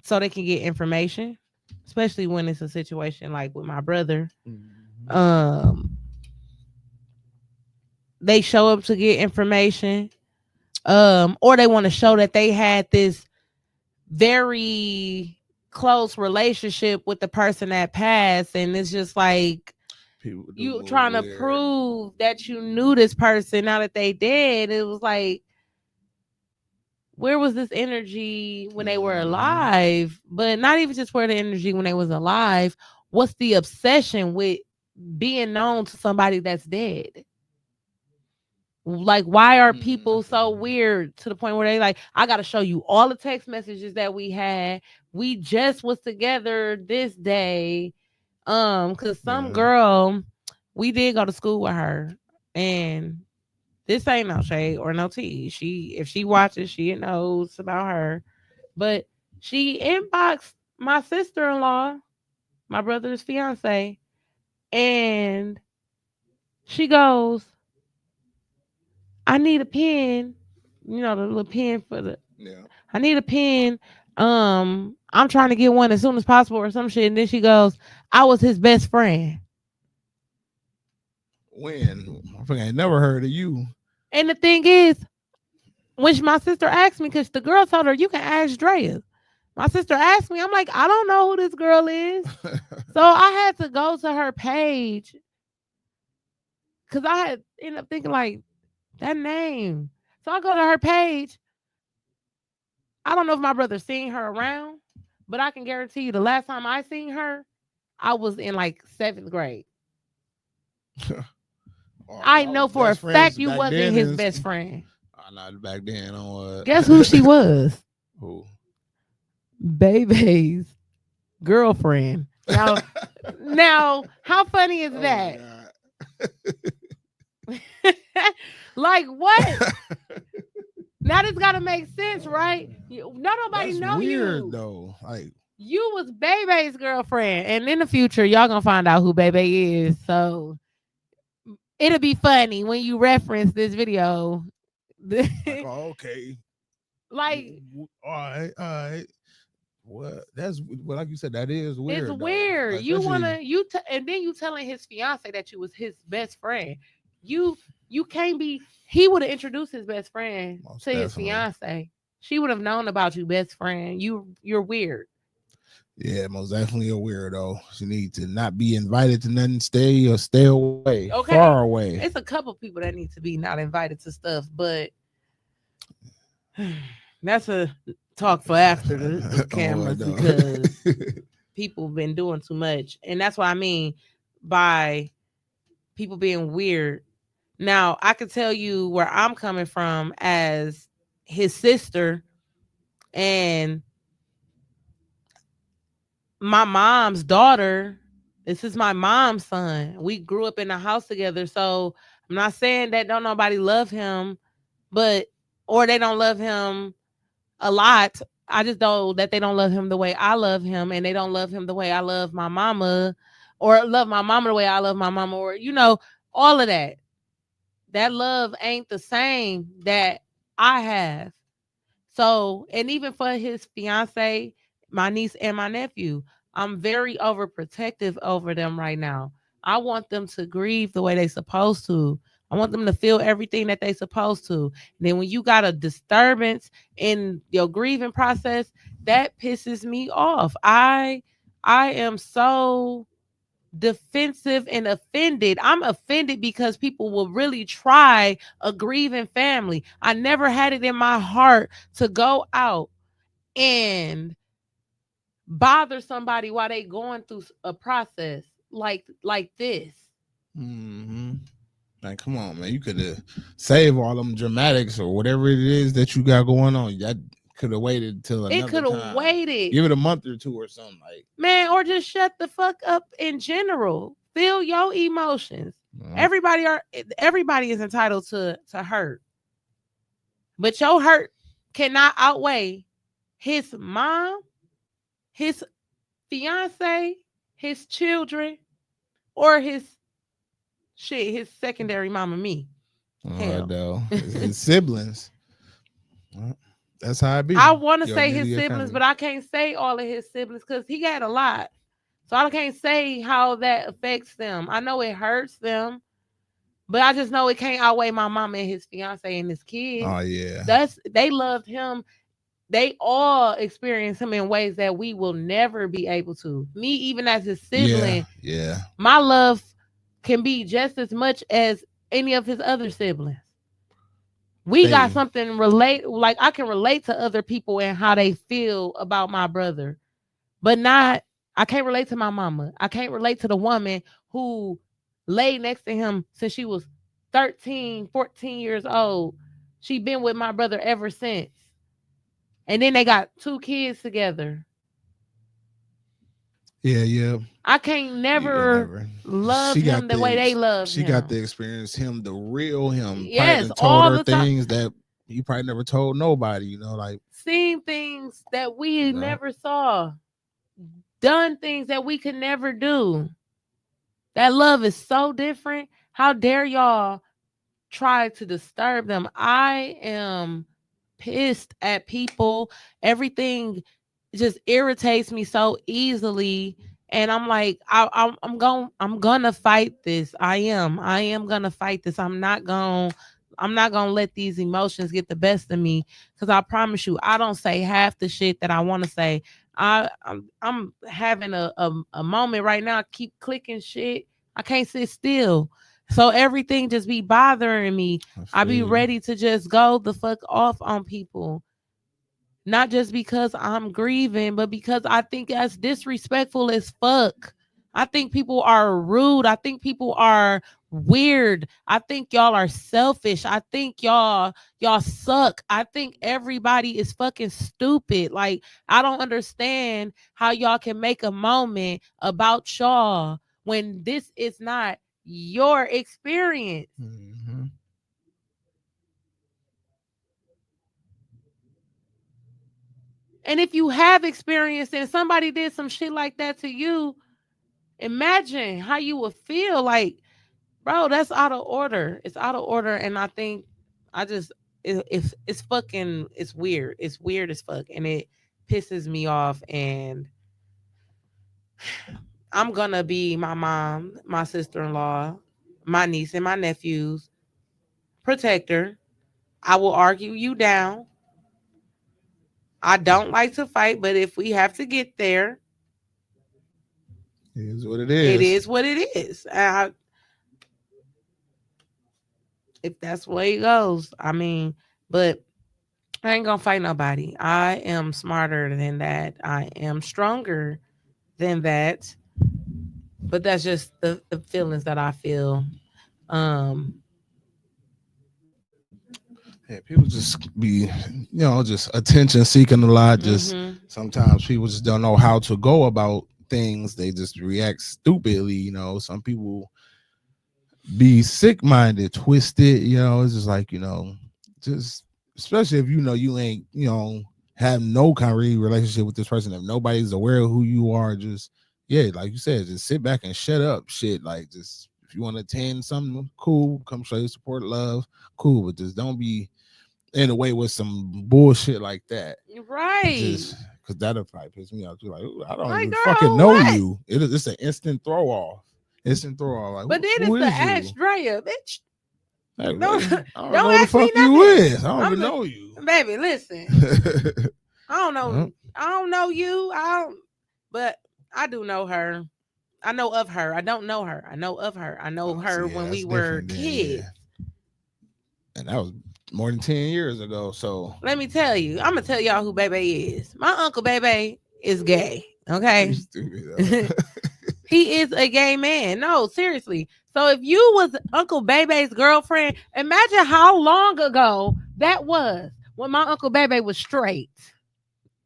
so they can get information, especially when it's a situation like with my brother.
Mhm.
Um, they show up to get information, or they want to show that they had this very close relationship with the person that passed, and it's just like
People do
you
move
trying to
weird.
prove that you knew this person now that they dead. It was like, where was this energy when they were
Hmm.
alive? But not even just where the energy when they was alive. What's the obsession with being known to somebody that's dead? Like, why are
I
people
feel
so
you.
weird to the point where they like, I gotta show you all the text messages that we had. We just was together this day. Cause some
Yeah.
girl, we did go to school with her, and this ain't no shade or no tea. She, if she watches, she knows about her. But she inboxed my sister in law, my brother's fiance, and she goes, I need a pen. You know, the little pen for the,
Yeah.
I need a pen. I'm trying to get one as soon as possible or some shit. And then she goes, I was his best friend.
When I think I ain't never heard of you.
And the thing is, when my sister asked me, because the girl told her, you can ask Drea. My sister asked me, I'm like, I don't know who this girl is. So I had to go to her page because I had ended up thinking like that name. So I go to her page. I don't know if my brother seen her around, but I can guarantee you the last time I seen her, I was in like 7th grade.
Oh,
I
y'all
know
was
for a
best
fact
friends
you
back
wasn't
then.
his
And
best friend.
not back then. On
Guess who she was?
Who?
Baby's girlfriend. Now, how funny is
Oh my
that?
god.
Like what? Now this gotta make sense, right? No, nobody
That's
know
weird
you.
though. Like,
You was Bebe's girlfriend, and in the future, y'all gonna find out who Bebe is. So it'll be funny when you reference this video.
oh, okay.
Like,
All right, all right. What? That's well, like you said, that is
it's
weird though.
weird.
Like,
You
especially
wanna and then you telling his fiance that you was his best friend. You you can't be. He would have introduced his best friend
most
to his
definitely.
fiance. She would have known about you, best friend. You're weird.
Yeah, most definitely a weirdo. She need to not be invited to nothing. Stay away, far
Okay,
away.
it's a couple people that need to be not invited to stuff, but that's a talk for after the
Oh, I
cameras
know.
because people been doing too much, and that's what I mean by people being weird. Now I can tell you where I'm coming from as his sister and my mom's daughter. This is my mom's son. We grew up in the house together, so I'm not saying that don't nobody love him, but or they don't love him a lot. I just know that they don't love him the way I love him, and they don't love him the way I love my mama, or love my mama the way I love my mama, or all of that. That love ain't the same that I have. So, and even for his fiance, my niece and my nephew, I'm very overprotective over them right now. I want them to grieve the way they supposed to. I want them to feel everything that they supposed to. And then when you got a disturbance in your grieving process, that pisses me off. I am so defensive and offended. I'm offended because people will really try a grieving family. I never had it in my heart to go out and bother somebody while they going through a process like this.
Hmm. Like, come on, man. You could have saved all them dramatics or whatever it is that you got going on. That could have waited till
It
another
could have
time.
waited,
Give it a month or two or something. Like,
man, or just shut the fuck up in general. Feel your emotions.
Well,
Everybody is entitled to hurt, but your hurt cannot outweigh his mom, his fiance, his children, or his secondary mama, me.
what
Hell.
though? His siblings. Well, that's how it be.
I want to
Your
say his
immediate
siblings,
family.
but I can't say all of his siblings because he had a lot. So I can't say how that affects them. I know it hurts them, but I just know it can't outweigh my mama and his fiance and his kids.
Oh yeah.
They loved him. They all experienced him in ways that we will never be able to. Me, even as his
Yeah.
sibling,
Yeah.
my love can be just as much as any of his other siblings. We got
Hey.
something relate like I can relate to other people and how they feel about my brother, but not I can't relate to my mama. I can't relate to the woman who laid next to him since she was 13, 14 years old. She been with my brother ever since. And then they got two kids together.
Yeah. Yeah.
I can't
You can
never
never.
love
She
him
got
the way they love
she got
him.
to experience him, the real him. Probably
Yes,
done told
all
her
the time.
things that he probably never told nobody. Like
Seen things that we
you know.
never saw, done things that we could never do. That love is so different. How dare y'all try to disturb them? I am pissed at people. Everything just irritates me so easily. And I'm like, I'm gonna fight this. I am gonna fight this. I'm not gonna let these emotions get the best of me. Cause I promise you, I don't say half the shit that I want to say. I'm having a moment right now. I keep clicking shit. I can't sit still. So everything just be bothering me.
I
I
feel
be
you.
ready to just go the fuck off on people. Not just because I'm grieving, but because I think that's disrespectful as fuck. I think people are rude. I think people are weird. I think y'all are selfish. I think y'all suck. I think everybody is fucking stupid. Like I don't understand how y'all can make a moment about y'all when this is not your experience.
Hmm.
And if you have experience and somebody did some shit like that to you, imagine how you would feel. Like, bro, that's out of order. It's out of order. And I think I just it's fucking it's weird. It's weird as fuck. And it pisses me off. And I'm gonna be my mom, my sister-in-law, my niece and my nephew's protector. I will argue you down. I don't like to fight, but if we have to get there,
It is what it
it
is.
is what it is. If that's the way it goes. I mean, but I ain't gonna fight nobody. I am smarter than that. I am stronger than that. But that's just the feelings that I feel. Um,
Yeah, people just be, just attention seeking a lot. Just
mm-hmm.
sometimes people just don't know how to go about things. They just react stupidly. Some people be sick minded, twisted. It's just like just especially if you ain't have no kind of real relationship with this person. If nobody's aware of who you are, just yeah, like you said, just sit back and shut up. Shit, like just if you want to attend something cool, come show your support, love, cool, but just don't be in a way with some bullshit like that.
Right.
Just because that'll probably piss me off too. Like, I don't
Like,
even fucking
girl,
know
what?
you. It's an instant throw off. Instant throw off. Like,
But then
who
it's the
is
Ash
you?
Drea, bitch.
Like,
Don't
man, I don't know
don't
who the
ask me
fuck you
nothing.
is. I don't even
I'm
know you.
baby, listen. I don't
Well,
know. I don't know you. But I do know her. I know of her. I don't know her. I know of her. I know her
see, yeah,
when we
that's
were
different then,
kids.
yeah. And that was more than 10 years ago. So
Let me tell you. I'm gonna tell y'all who Bebe is. My uncle Bebe is gay.
you
Okay.
stupid though.
He is a gay man. No, seriously. So if you was Uncle Bebe's girlfriend, imagine how long ago that was when my Uncle Bebe was straight.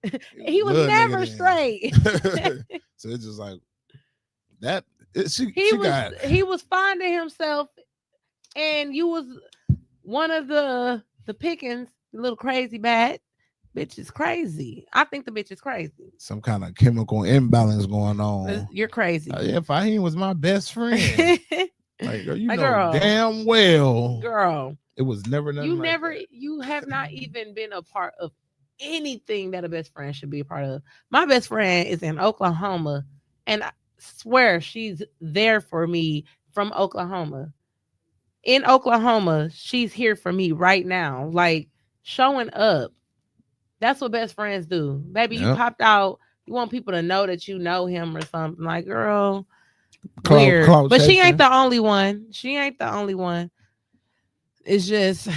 He was a
He was
little nigga
never straight.
then. So it's just like that. She got
he was finding himself, and you was one of the pickings. The little crazy bad bitch is crazy. I think the bitch is crazy.
some kind of chemical imbalance going on.
You're crazy.
Yeah, Faheem was my best friend. Like, girl, you
Like,
know damn well
girl,
it was never nothing like that.
you have not even been a part of anything that a best friend should be a part of. My best friend is in Oklahoma, and I swear she's there for me from Oklahoma. In Oklahoma, she's here for me right now, like showing up. That's what best friends do. Baby, you
Yep.
popped out. You want people to know that you know him or something. Like, girl,
Cloud,
weird.
cloud
But she ain't
chasing.
the only one. She ain't the only one. It's just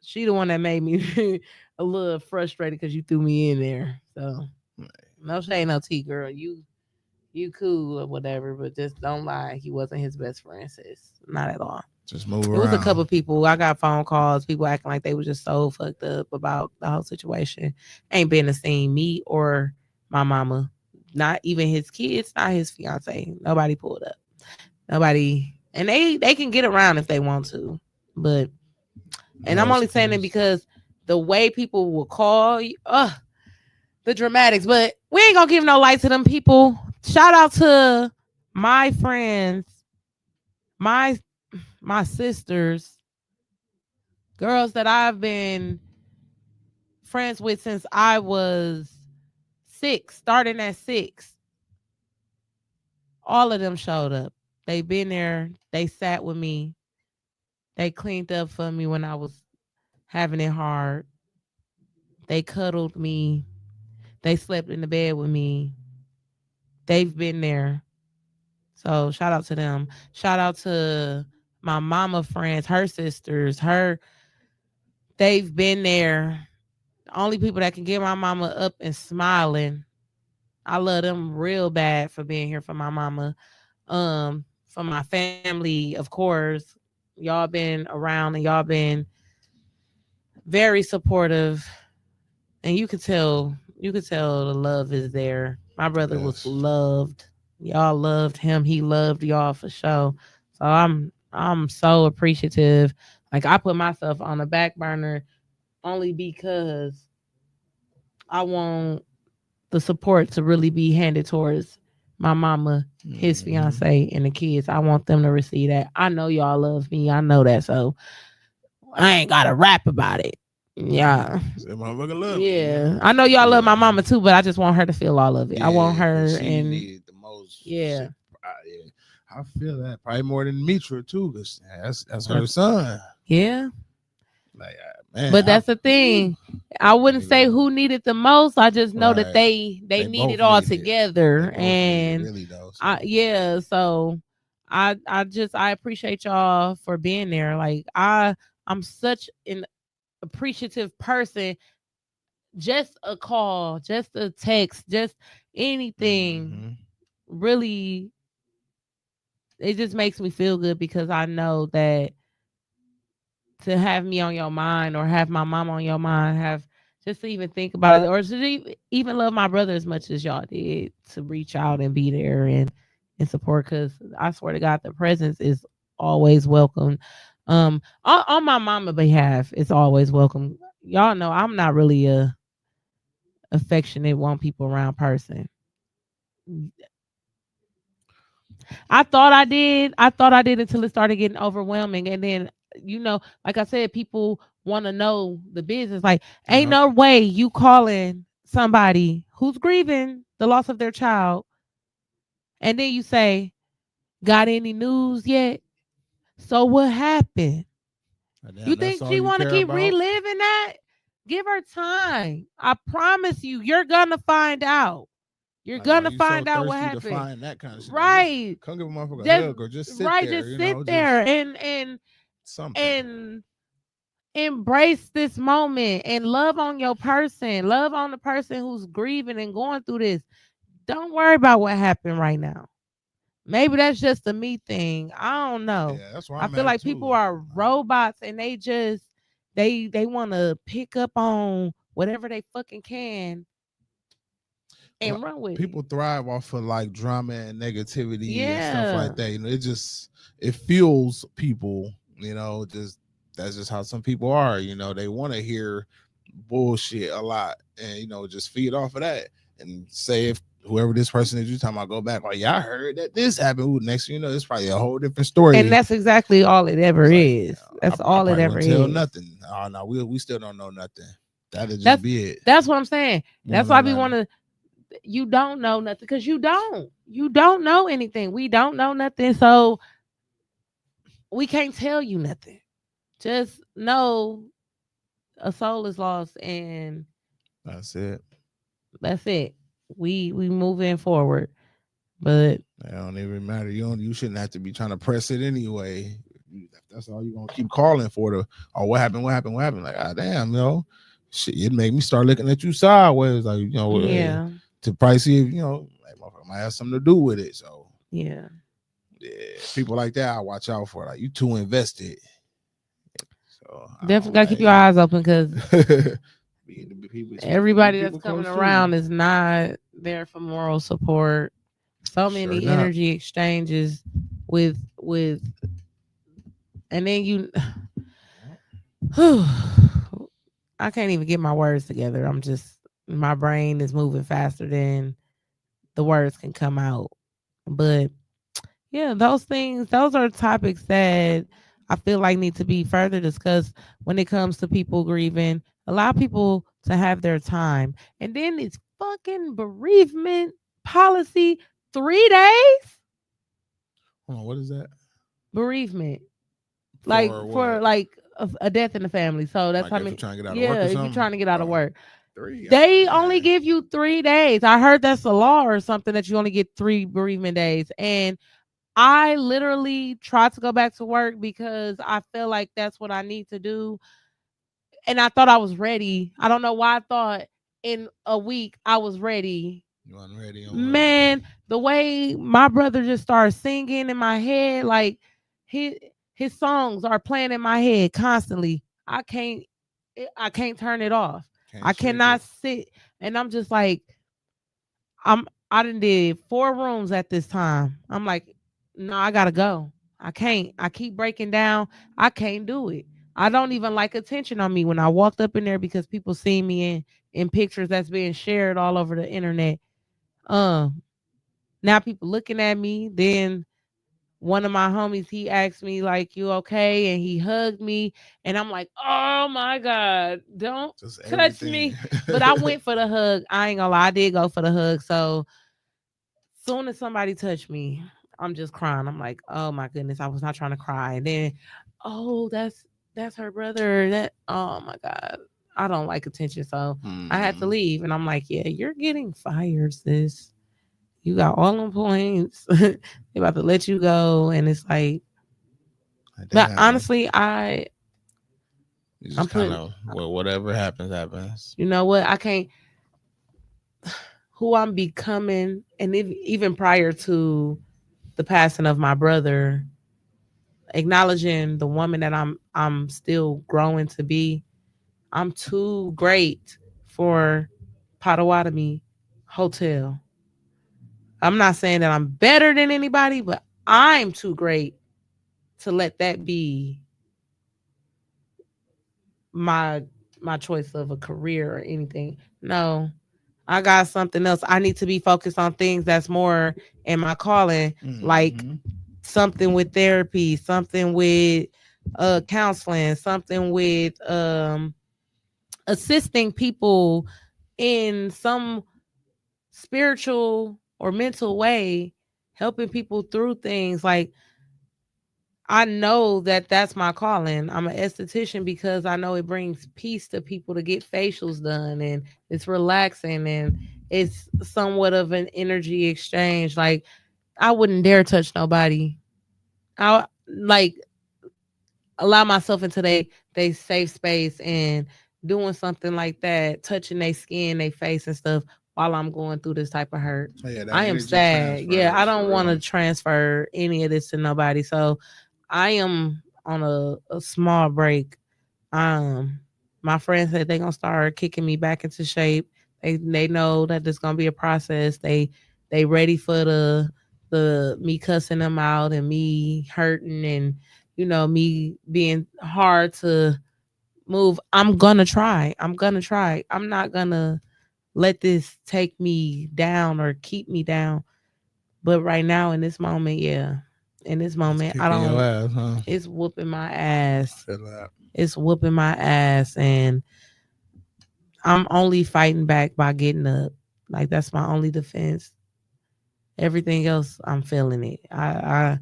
she the one that made me a little frustrated because you threw me in there. So no shade, no tea, girl. You cool or whatever, but just don't lie. He wasn't his best friend, sis. Not at all.
Just move
It was a couple
around.
of people. I got phone calls, people acting like they was just so fucked up about the whole situation. Ain't been to see me or my mama. Not even his kids, not his fiance. Nobody pulled up. Nobody, and they can get around if they want to. But and I'm
No
only saying it
excuse.
because the way people will call you, the dramatics. But we ain't gonna give no light to them people. Shout out to my friends, my my sisters, girls that I've been friends with since I was 6, starting at 6. All of them showed up. They been there. They sat with me. They cleaned up for me when I was having it hard. They cuddled me. They slept in the bed with me. They've been there. So shout out to them. Shout out to my mama friends, her sisters, they've been there. The only people that can get my mama up and smiling. I love them real bad for being here for my mama. For my family, of course. Y'all been around and y'all been very supportive. And you could tell the love is there. My brother was
Yes.
loved. Y'all loved him. He loved y'all for sure. So I'm so appreciative. Like, I put myself on the back burner only because I want the support to really be handed towards my mama, his
Mm-hmm.
fiance, and the kids. I want them to receive that. I know y'all love me. I know that. So I ain't got to rap about it. Yeah.
That motherfucker love me.
Yeah. I know y'all love
Yeah.
my mama too, but I just want her to feel all of it. I want
Yeah, because
her,
she
and
needed the most.
yeah.
Yeah, I feel that probably more than Mitra too, because that's her son.
Yeah.
Like, man,
But that's the thing. I
can't
wouldn't say
even.
who needed the most. I just know that
Right,
they
they
need it
both
all
need it. They
together.
both need it,
And
really though.
I
So
yeah, so I appreciate y'all for being there. Like, I'm such an appreciative person. Just a call, just a text, just anything
hmm
really, it just makes me feel good because I know that to have me on your mind or have my mom on your mind, have just to even think about it or to even love my brother as much as y'all did, to reach out and be there and support, because I swear to God, the presence is always welcome. On my mama behalf, it's always welcome. Y'all know I'm not really a affectionate, want people around person. I thought I did. I thought I did until it started getting overwhelming. And then, like I said, people want to know the business. Like, ain't
yep.
no way you calling somebody who's grieving the loss of their child, and then you say, got any news yet? So what happened?
And
You
then that's
think
all
she
you
want to
care
keep
about.
reliving that? Give her time. I promise you're gonna find out. You're
Like, why
gonna
you so
find out what
thirsty to
happened.
find that kind of shit? Like, just
Right.
come give a motherfucker a
Just
hug or just sit
right,
there.
just sit there
Just something.
and embrace this moment and love on your person. Love on the person who's grieving and going through this. Don't worry about what happened right now. Maybe that's just a me thing. I don't know.
Yeah, that's where
I
I'm
feel
at
like people
too.
are
Like,
robots and they want to pick up on whatever they fucking can. and run with it.
People thrive off of like drama and negativity and stuff
Yeah.
like that. You know, it fuels people. You know, just that's just how some people are. You know, they want to hear bullshit a lot, and just feed off of that. And say if whoever this person is you talking about go back, like, yeah, I heard that this happened. Ooh, next thing you know, it's probably a whole different
And
story.
that's exactly all it ever
It's like,
is.
I,
That's
I
all it
probably
ever
wouldn't tell
is.
nothing. Oh no, we still don't know nothing. That'll just
That's
be it.
that's what I'm saying.
We don't
That's
know
why I be
nothing.
wanna you don't know nothing because you don't. You don't know anything. We don't know nothing. So we can't tell you nothing. Just know a soul is lost and
That's it.
that's it. We moving forward. But
It don't even matter. You shouldn't have to be trying to press it anyway. That's all you're gonna keep calling for. The oh, what happened? What happened? What happened? Like, ah, damn, shit, it made me start looking at you sideways. Like, hey,
yeah,
to probably see if like, motherfucker might have something to do with it. So,
yeah.
yeah, people like that, I watch out for. Like, you too invested. So, I
Definitely
don't.
gotta keep your eyes open because
People, especially
everybody that's
people
coming
close to you,
around is not there for moral support. So
sure
many
not.
energy exchanges with and then you I can't even get my words together. I'm just my brain is moving faster than the words can come out. But yeah, those things, those are topics that I feel like need to be further discussed when it comes to people grieving. Allow people to have their time. And then this fucking bereavement policy, 3 days
Hold on, what is that
bereavement. Like
for?
for
What?
like a death in the family. So that's
Like
how
if you're
many
trying to get out of work
yeah,
or
if you're
something?
trying to get out of work.
3. Oh
They only
man.
give you 3 days. I heard that's a law or something that you only get 3 bereavement days. And I literally tried to go back to work because I feel like that's what I need to do. And I thought I was ready. I don't know why I thought in a week I was ready.
You wasn't ready on what?
Man, the way my brother just started singing in my head, like his his songs are playing in my head constantly. I can't turn it off.
Can't
I
shake it.
cannot sit and I'm just like I done did 4 rooms at this time. I'm like, no, I gotta go. I can't. I keep breaking down. I can't do it. I don't even like attention on me when I walked up in there because people see me in pictures that's being shared all over the internet. Um, Now people looking at me. Then one of my homies, he asked me like, "You okay?" And he hugged me, and I'm like, "Oh my god, don't
Just
touch
everything.
me!" But I went for the hug. I ain't gonna lie, I did go for the hug. So soon as somebody touched me, I'm just crying. I'm like, oh my goodness, I was not trying to cry. And then, oh, that's her brother. That oh my god, I don't like attention, so I had to
Hmm.
leave. And I'm like, yeah, you're getting fired, sis. You got all them points. They about to let you go, and it's like, but
Damn.
honestly,
You
I'm
just kind
putting.
of well, whatever happens, happens.
You know what? I can't. Who I'm becoming, and even prior to the passing of my brother, acknowledging the woman that I'm still growing to be. I'm too great for Potawatomi Hotel. I'm not saying that I'm better than anybody, but I'm too great to let that be my my choice of a career or anything. No. I got something else. I need to be focused on things that's more in my calling, like
Hmm.
something with therapy, something with counseling, something with assisting people in some spiritual or mental way, helping people through things. Like I know that that's my calling. I'm an esthetician because I know it brings peace to people to get facials done, and it's relaxing, and it's somewhat of an energy exchange. Like I wouldn't dare touch nobody. I like allow myself into they safe space and doing something like that, touching their skin, their face and stuff while I'm going through this type of hurt.
Oh, yeah, that
I am
energy
sad. Yeah, I
transfers
don't
for
want
real.
to transfer any of this to nobody. So I am on a small break. Um my friends said they're gonna start kicking me back into shape. They know that it's gonna be a process. They ready for the me cussing them out and me hurting and me being hard to move. I'm gonna try. I'm gonna try. I'm not gonna let this take me down or keep me down. But right now in this moment, yeah. In this
It's
moment, I
kicking your
don't
ass, huh?
it's whooping my ass.
Feel that.
It's whooping my ass and I'm only fighting back by getting up. Like that's my only defense. Everything else, I'm feeling it. I'm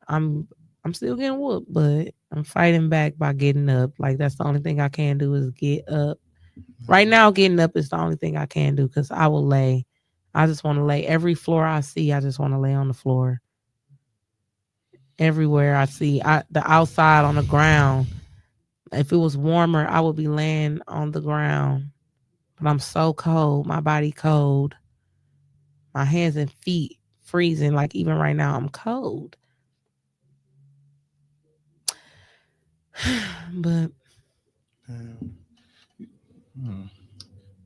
I'm still getting whooped, but I'm fighting back by getting up. Like that's the only thing I can do is get up. Right now, getting up is the only thing I can do because I will lay. I just want to lay every floor I see. I just want to lay on the floor. Everywhere I see, the outside on the ground. If it was warmer, I would be laying on the ground. But I'm so cold. My body cold. My hands and feet freezing. Like even right now, I'm cold. But
Damn. Hmm.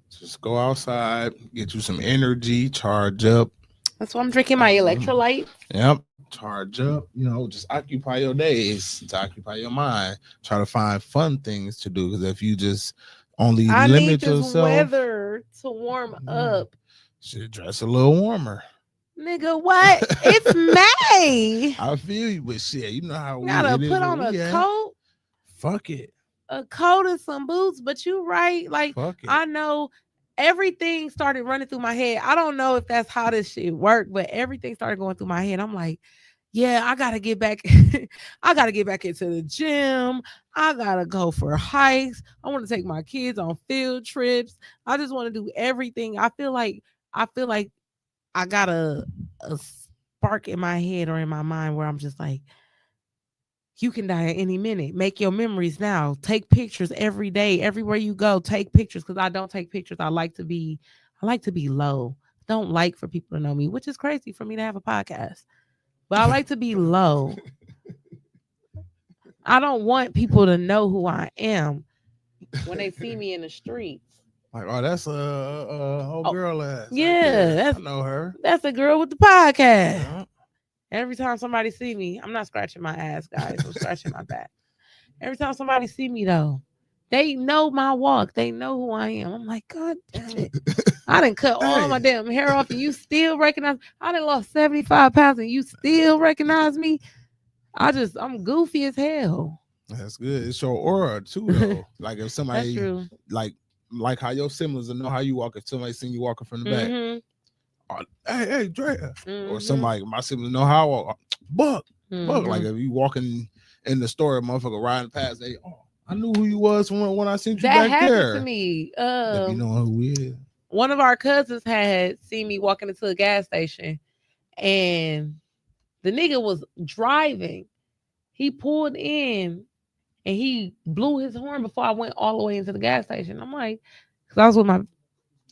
Just go outside, get you some energy, charge up.
that's why I'm drinking my electrolytes.
Yep. Charge up. Just occupy your days to occupy your mind. Try to find fun things to do. Because if you just only
I need
limit
this
yourself,
weather to warm up.
should dress a little warmer.
Nigga, what? It's May.
I feel you, but shit, you know how
Gotta
it is
put
where
on a
we at.
coat,
Fuck it.
and some boots. But you right. Like
Fuck it.
I know everything started running through my head. I don't know if that's how this shit worked, but everything started going through my head. I'm like, yeah, I gotta get back. I gotta get back into the gym. I gotta go for hikes. I want to take my kids on field trips. I just want to do everything. I feel like I got a spark in my head or in my mind where I'm just like, you can die at any minute. Make your memories now. Take pictures every day, everywhere you go. Take pictures because I don't take pictures. I like to be low. Don't like for people to know me, which is crazy for me to have a podcast. But I like to be low. I don't want people to know who I am when they see me in the streets.
Like, oh, that's a whole
Oh,
girl ass right
yeah,
there. I
that's
know her.
that's the girl with the podcast.
Yeah.
Every time somebody see me, I'm not scratching my ass, guys. I'm scratching my back. Every time somebody see me though, they know my walk. They know who I am. I'm like, God damn it. I didn't cut all my
Hey,
damn hair off and you still recognize I done lost 75 pounds and you still recognize me. I'm goofy as hell.
that's good. It's your aura too, though. Like if
That's
somebody
true.
like how your siblings will know how you walk if somebody seen you walking from the back.
Mm-hmm.
Oh, hey, Dre. Or
Mm-hmm.
somebody, my siblings know how I walk. Buck. Like
Mm-hmm.
if you walking in the store, a motherfucker riding past, I knew who you was when I seen you
That
back
happened to
there.
me.
They be knowing who we is.
One of our cousins had seen me walking into a gas station and the nigga was driving. He pulled in and he blew his horn before I went all the way into the gas station. I'm like, because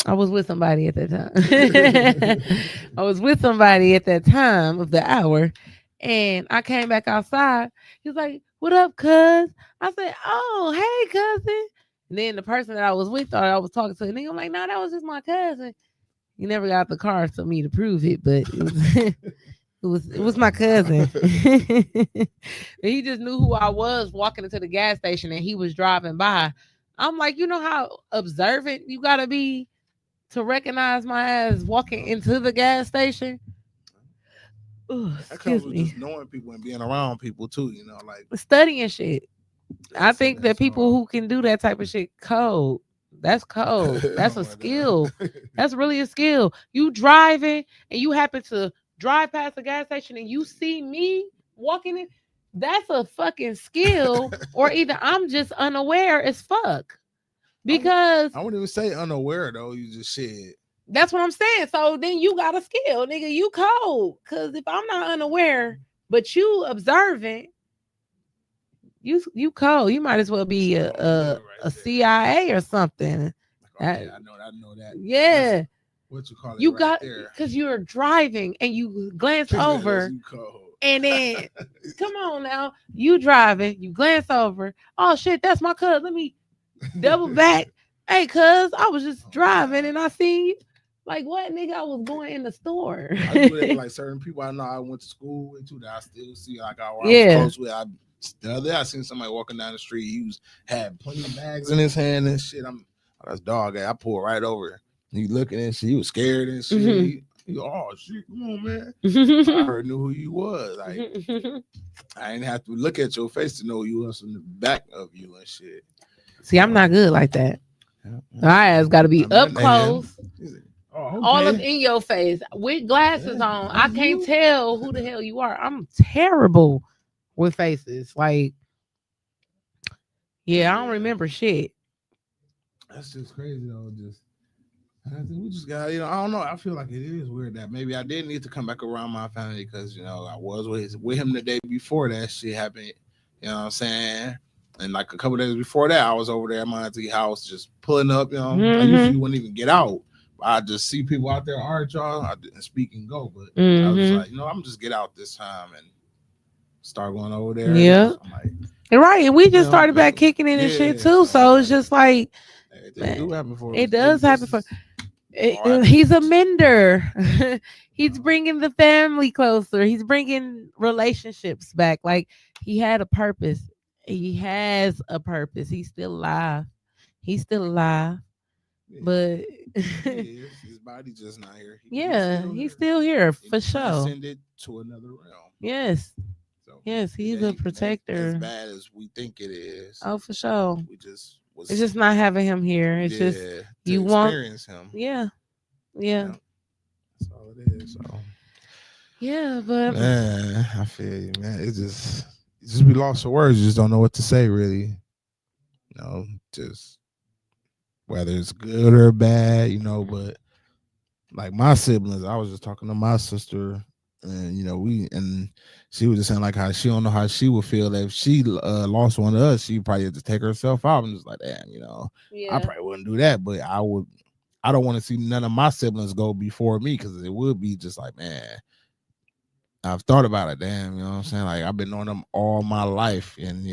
I was with somebody at that time. I was with somebody at that time of the hour. And I came back outside. He was like, "What up, cuz?" I said, "Oh, hey, cousin." And then the person that I was with thought I was talking to. And I'm like, "No, that was just my cousin." He never got the car for me to prove it, but it was it was my cousin. He just knew who I was walking into the gas station and he was driving by. I'm like, you know how observant you gotta be to recognize my ass walking into the gas station. Ooh,
That comes
excuse
with
me.
just knowing people and being around people too. Like
Studying shit. I
that's
think that people
all.
who can do that type of shit cold. That's cold. That's a skill. That's really a skill. You driving and you happen to drive past the gas station and you see me walking in. That's a fucking skill. Or either I'm just unaware as fuck. Because
I wouldn't even say unaware though. You just said
that's what I'm saying. So then you got a skill, nigga. You cold. Cause if I'm not unaware, but you observant, you cold. You might as well be a CIA or something.
okay, I know that.
Yeah.
That's what you call it
You
right
got
there.
because you're driving and you glance over and then come on now, you driving, you glance over. Oh shit, that's my cousin. Let me double back. Hey, cuz I was just driving and I seen you. Like what, nigga? I was going in the store.
I do that with like certain people I know I went to school with too that I still see like I was
Yeah.
close with. The other day I seen somebody walking down the street. Had plenty of bags in his hand and shit. That's dog. I pulled right over. He looking and shit. He was scared and shit. Oh shit, come on, man. I already knew who you was. Like I didn't have to look at your face to know who you was in the back of you and shit.
See, I'm not good like that. My ass got to be up close, all up in your face with glasses on. I can't tell who the hell you are. I'm terrible with faces. Like, yeah, I don't remember shit.
That's just crazy though. I think we just got, I don't know. I feel like it is weird that maybe I did need to come back around my family because, I was with him the day before that shit happened. You know what I'm saying? And like a couple days before that, I was over there at my auntie's house just pulling up. I usually wouldn't even get out. I just see people out there, all right, y'all. I didn't speak and go. But I was just like, I'm just get out this time and start going over there.
Yeah.
I'm like,
right. And we just started back kicking in and shit too. So it's just like, man,
do happen for
it does happen for. He's a mender. He's bringing the family closer. He's bringing relationships back. Like he had a purpose. He has a purpose. He's still alive. He's still alive. But
his body just not here.
He's still here for sure.
Transcended to another realm.
Yes. So yes, he's a protector.
As bad as we think it is.
Oh, for sure.
It's
just not having him here. It's just you want
experience him.
Yeah.
That's all it is. So
yeah, but
man, I feel you, man. It's just we lost for words. You just don't know what to say, really. Just whether it's good or bad, but like my siblings, I was just talking to my sister, and she was just saying like how she don't know how she would feel if she lost one of us. She probably had to take herself out and just like, damn, I probably wouldn't do that, but I don't want to see none of my siblings go before me because it would be just like, man, I've thought about it, damn, you know what I'm saying? Like I've been on them all my life, and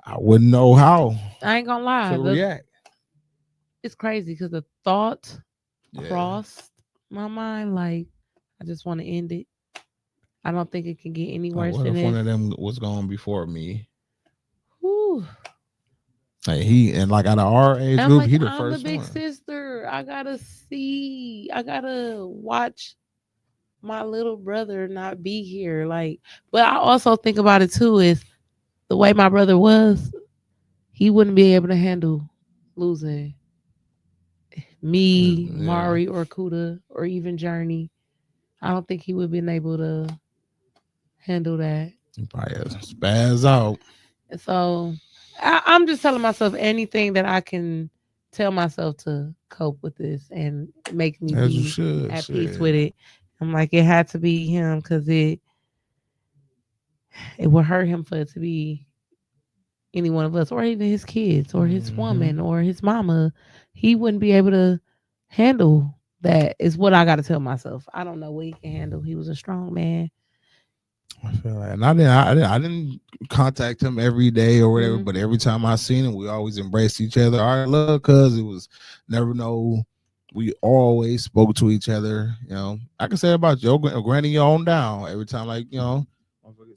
I wouldn't know how.
I ain't gonna lie.
To react.
It's crazy because the thought crossed my mind. Like I just want to end it. I don't think it can get any worse than this.
One of them was gone before me.
Whew.
Like like out of our age group, he the first one.
I'm the big sister. I gotta watch my little brother not be here. Like, but I also think about it too. Is the way my brother was, he wouldn't be able to handle losing me, Mari, or Kuda, or even Journey. I don't think he would have been able to handle that.
He probably spaz out.
So I'm just telling myself anything that I can tell myself to cope with this and make me be at peace with it. I'm like, it had to be him because it would hurt him for it to be any one of us, or even his kids, or his woman, or his mama. He wouldn't be able to handle that. Is what I got to tell myself. I don't know what he can handle. He was a strong man.
I feel like, and I didn't contact him every day or whatever, but every time I seen him, we always embraced each other. I love cuz it was never no. We always spoke to each other. I can say about your granny your own down every time, like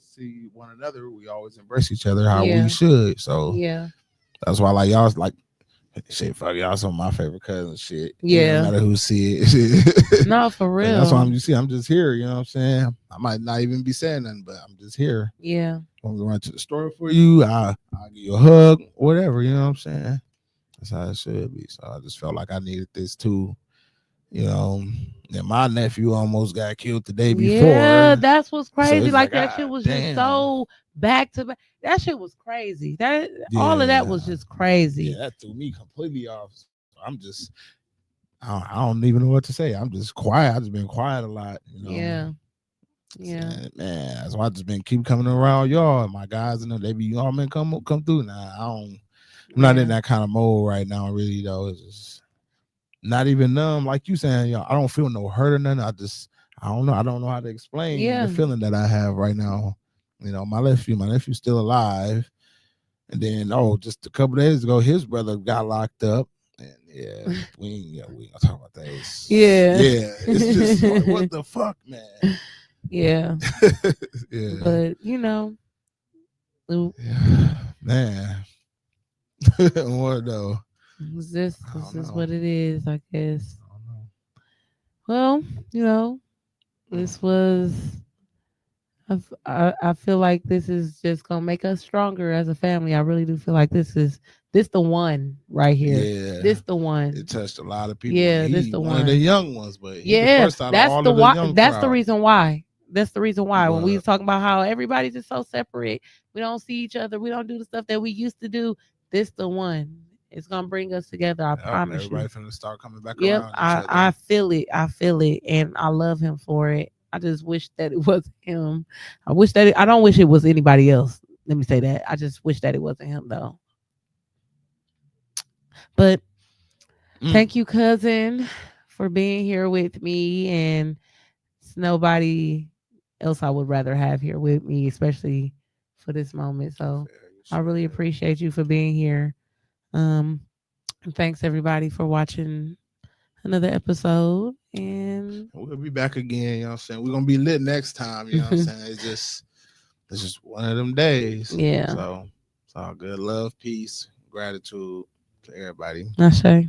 see one another. We always embrace each other how we should. So that's why like y'all like. Shit, fuck y'all, some of my favorite cousins. Shit, no matter who see it.
No, for real.
That's why I'm just here. You know what I'm saying? I might not even be saying nothing, but I'm just here.
Yeah.
I'm gonna run to the store for you. I'll give you a hug, whatever. You know what I'm saying? That's how it should be. So I just felt like I needed this too. And my nephew almost got killed the day before. Yeah,
that's what's crazy. So like that shit was just so back to back. That shit was crazy. All of that was just crazy.
Yeah, that threw me completely off. I'm just, I don't even know what to say. I'm just quiet. I just been quiet a lot.
Yeah.
Man, that's why I just been keep coming around y'all. My guys and them, they be y'all man come through. Nah, I'm not in that kind of mode right now. Really though, it's just not even numb like you saying. I don't feel no hurt or nothing. I don't know. I don't know how to explain the feeling that I have right now. My nephew's still alive. And then just a couple days ago, his brother got locked up. And we ain't gonna talk about that.
Yeah.
It's just like what the fuck, man.
Yeah.
Yeah.
But
Yeah. Man. What though? I
this
don't
is
know.
what it is, I guess.
I don't know.
Well, this was I feel like this is just gonna make us stronger as a family. I really do feel like this the one right here.
Yeah.
This the one.
It touched a lot of people, and
Yeah, this
he
the
one of the
one.
young ones, but he the
Yeah,
first out of
that's
all
the
of the
why.
young
That's the
crowd.
reason why. That's the reason why. When we
But
was talking about how everybody's just so separate, we don't see each other. We don't do the stuff that we used to do. This the one. It's gonna bring us together. I
yep,
promise you.
everybody finna start coming back
Yep,
around each
I
other.
feel it. I feel it, and I love him for it. I just wish that it was him. I don't wish it was anybody else. Let me say that. I just wish that it wasn't him though. But
Mm.
thank you, cousin, for being here with me, and it's nobody else I would rather have here with me, especially for this moment.
I
So
feel you,
I really
sweetheart.
appreciate you for being here. Um, and thanks everybody for watching another episode. And
We'll be back again. You know what I'm saying? We're gonna be lit next time. You know what I'm saying? It's just one of them days.
yeah,
So it's all good. Love, peace, gratitude to everybody.
I say.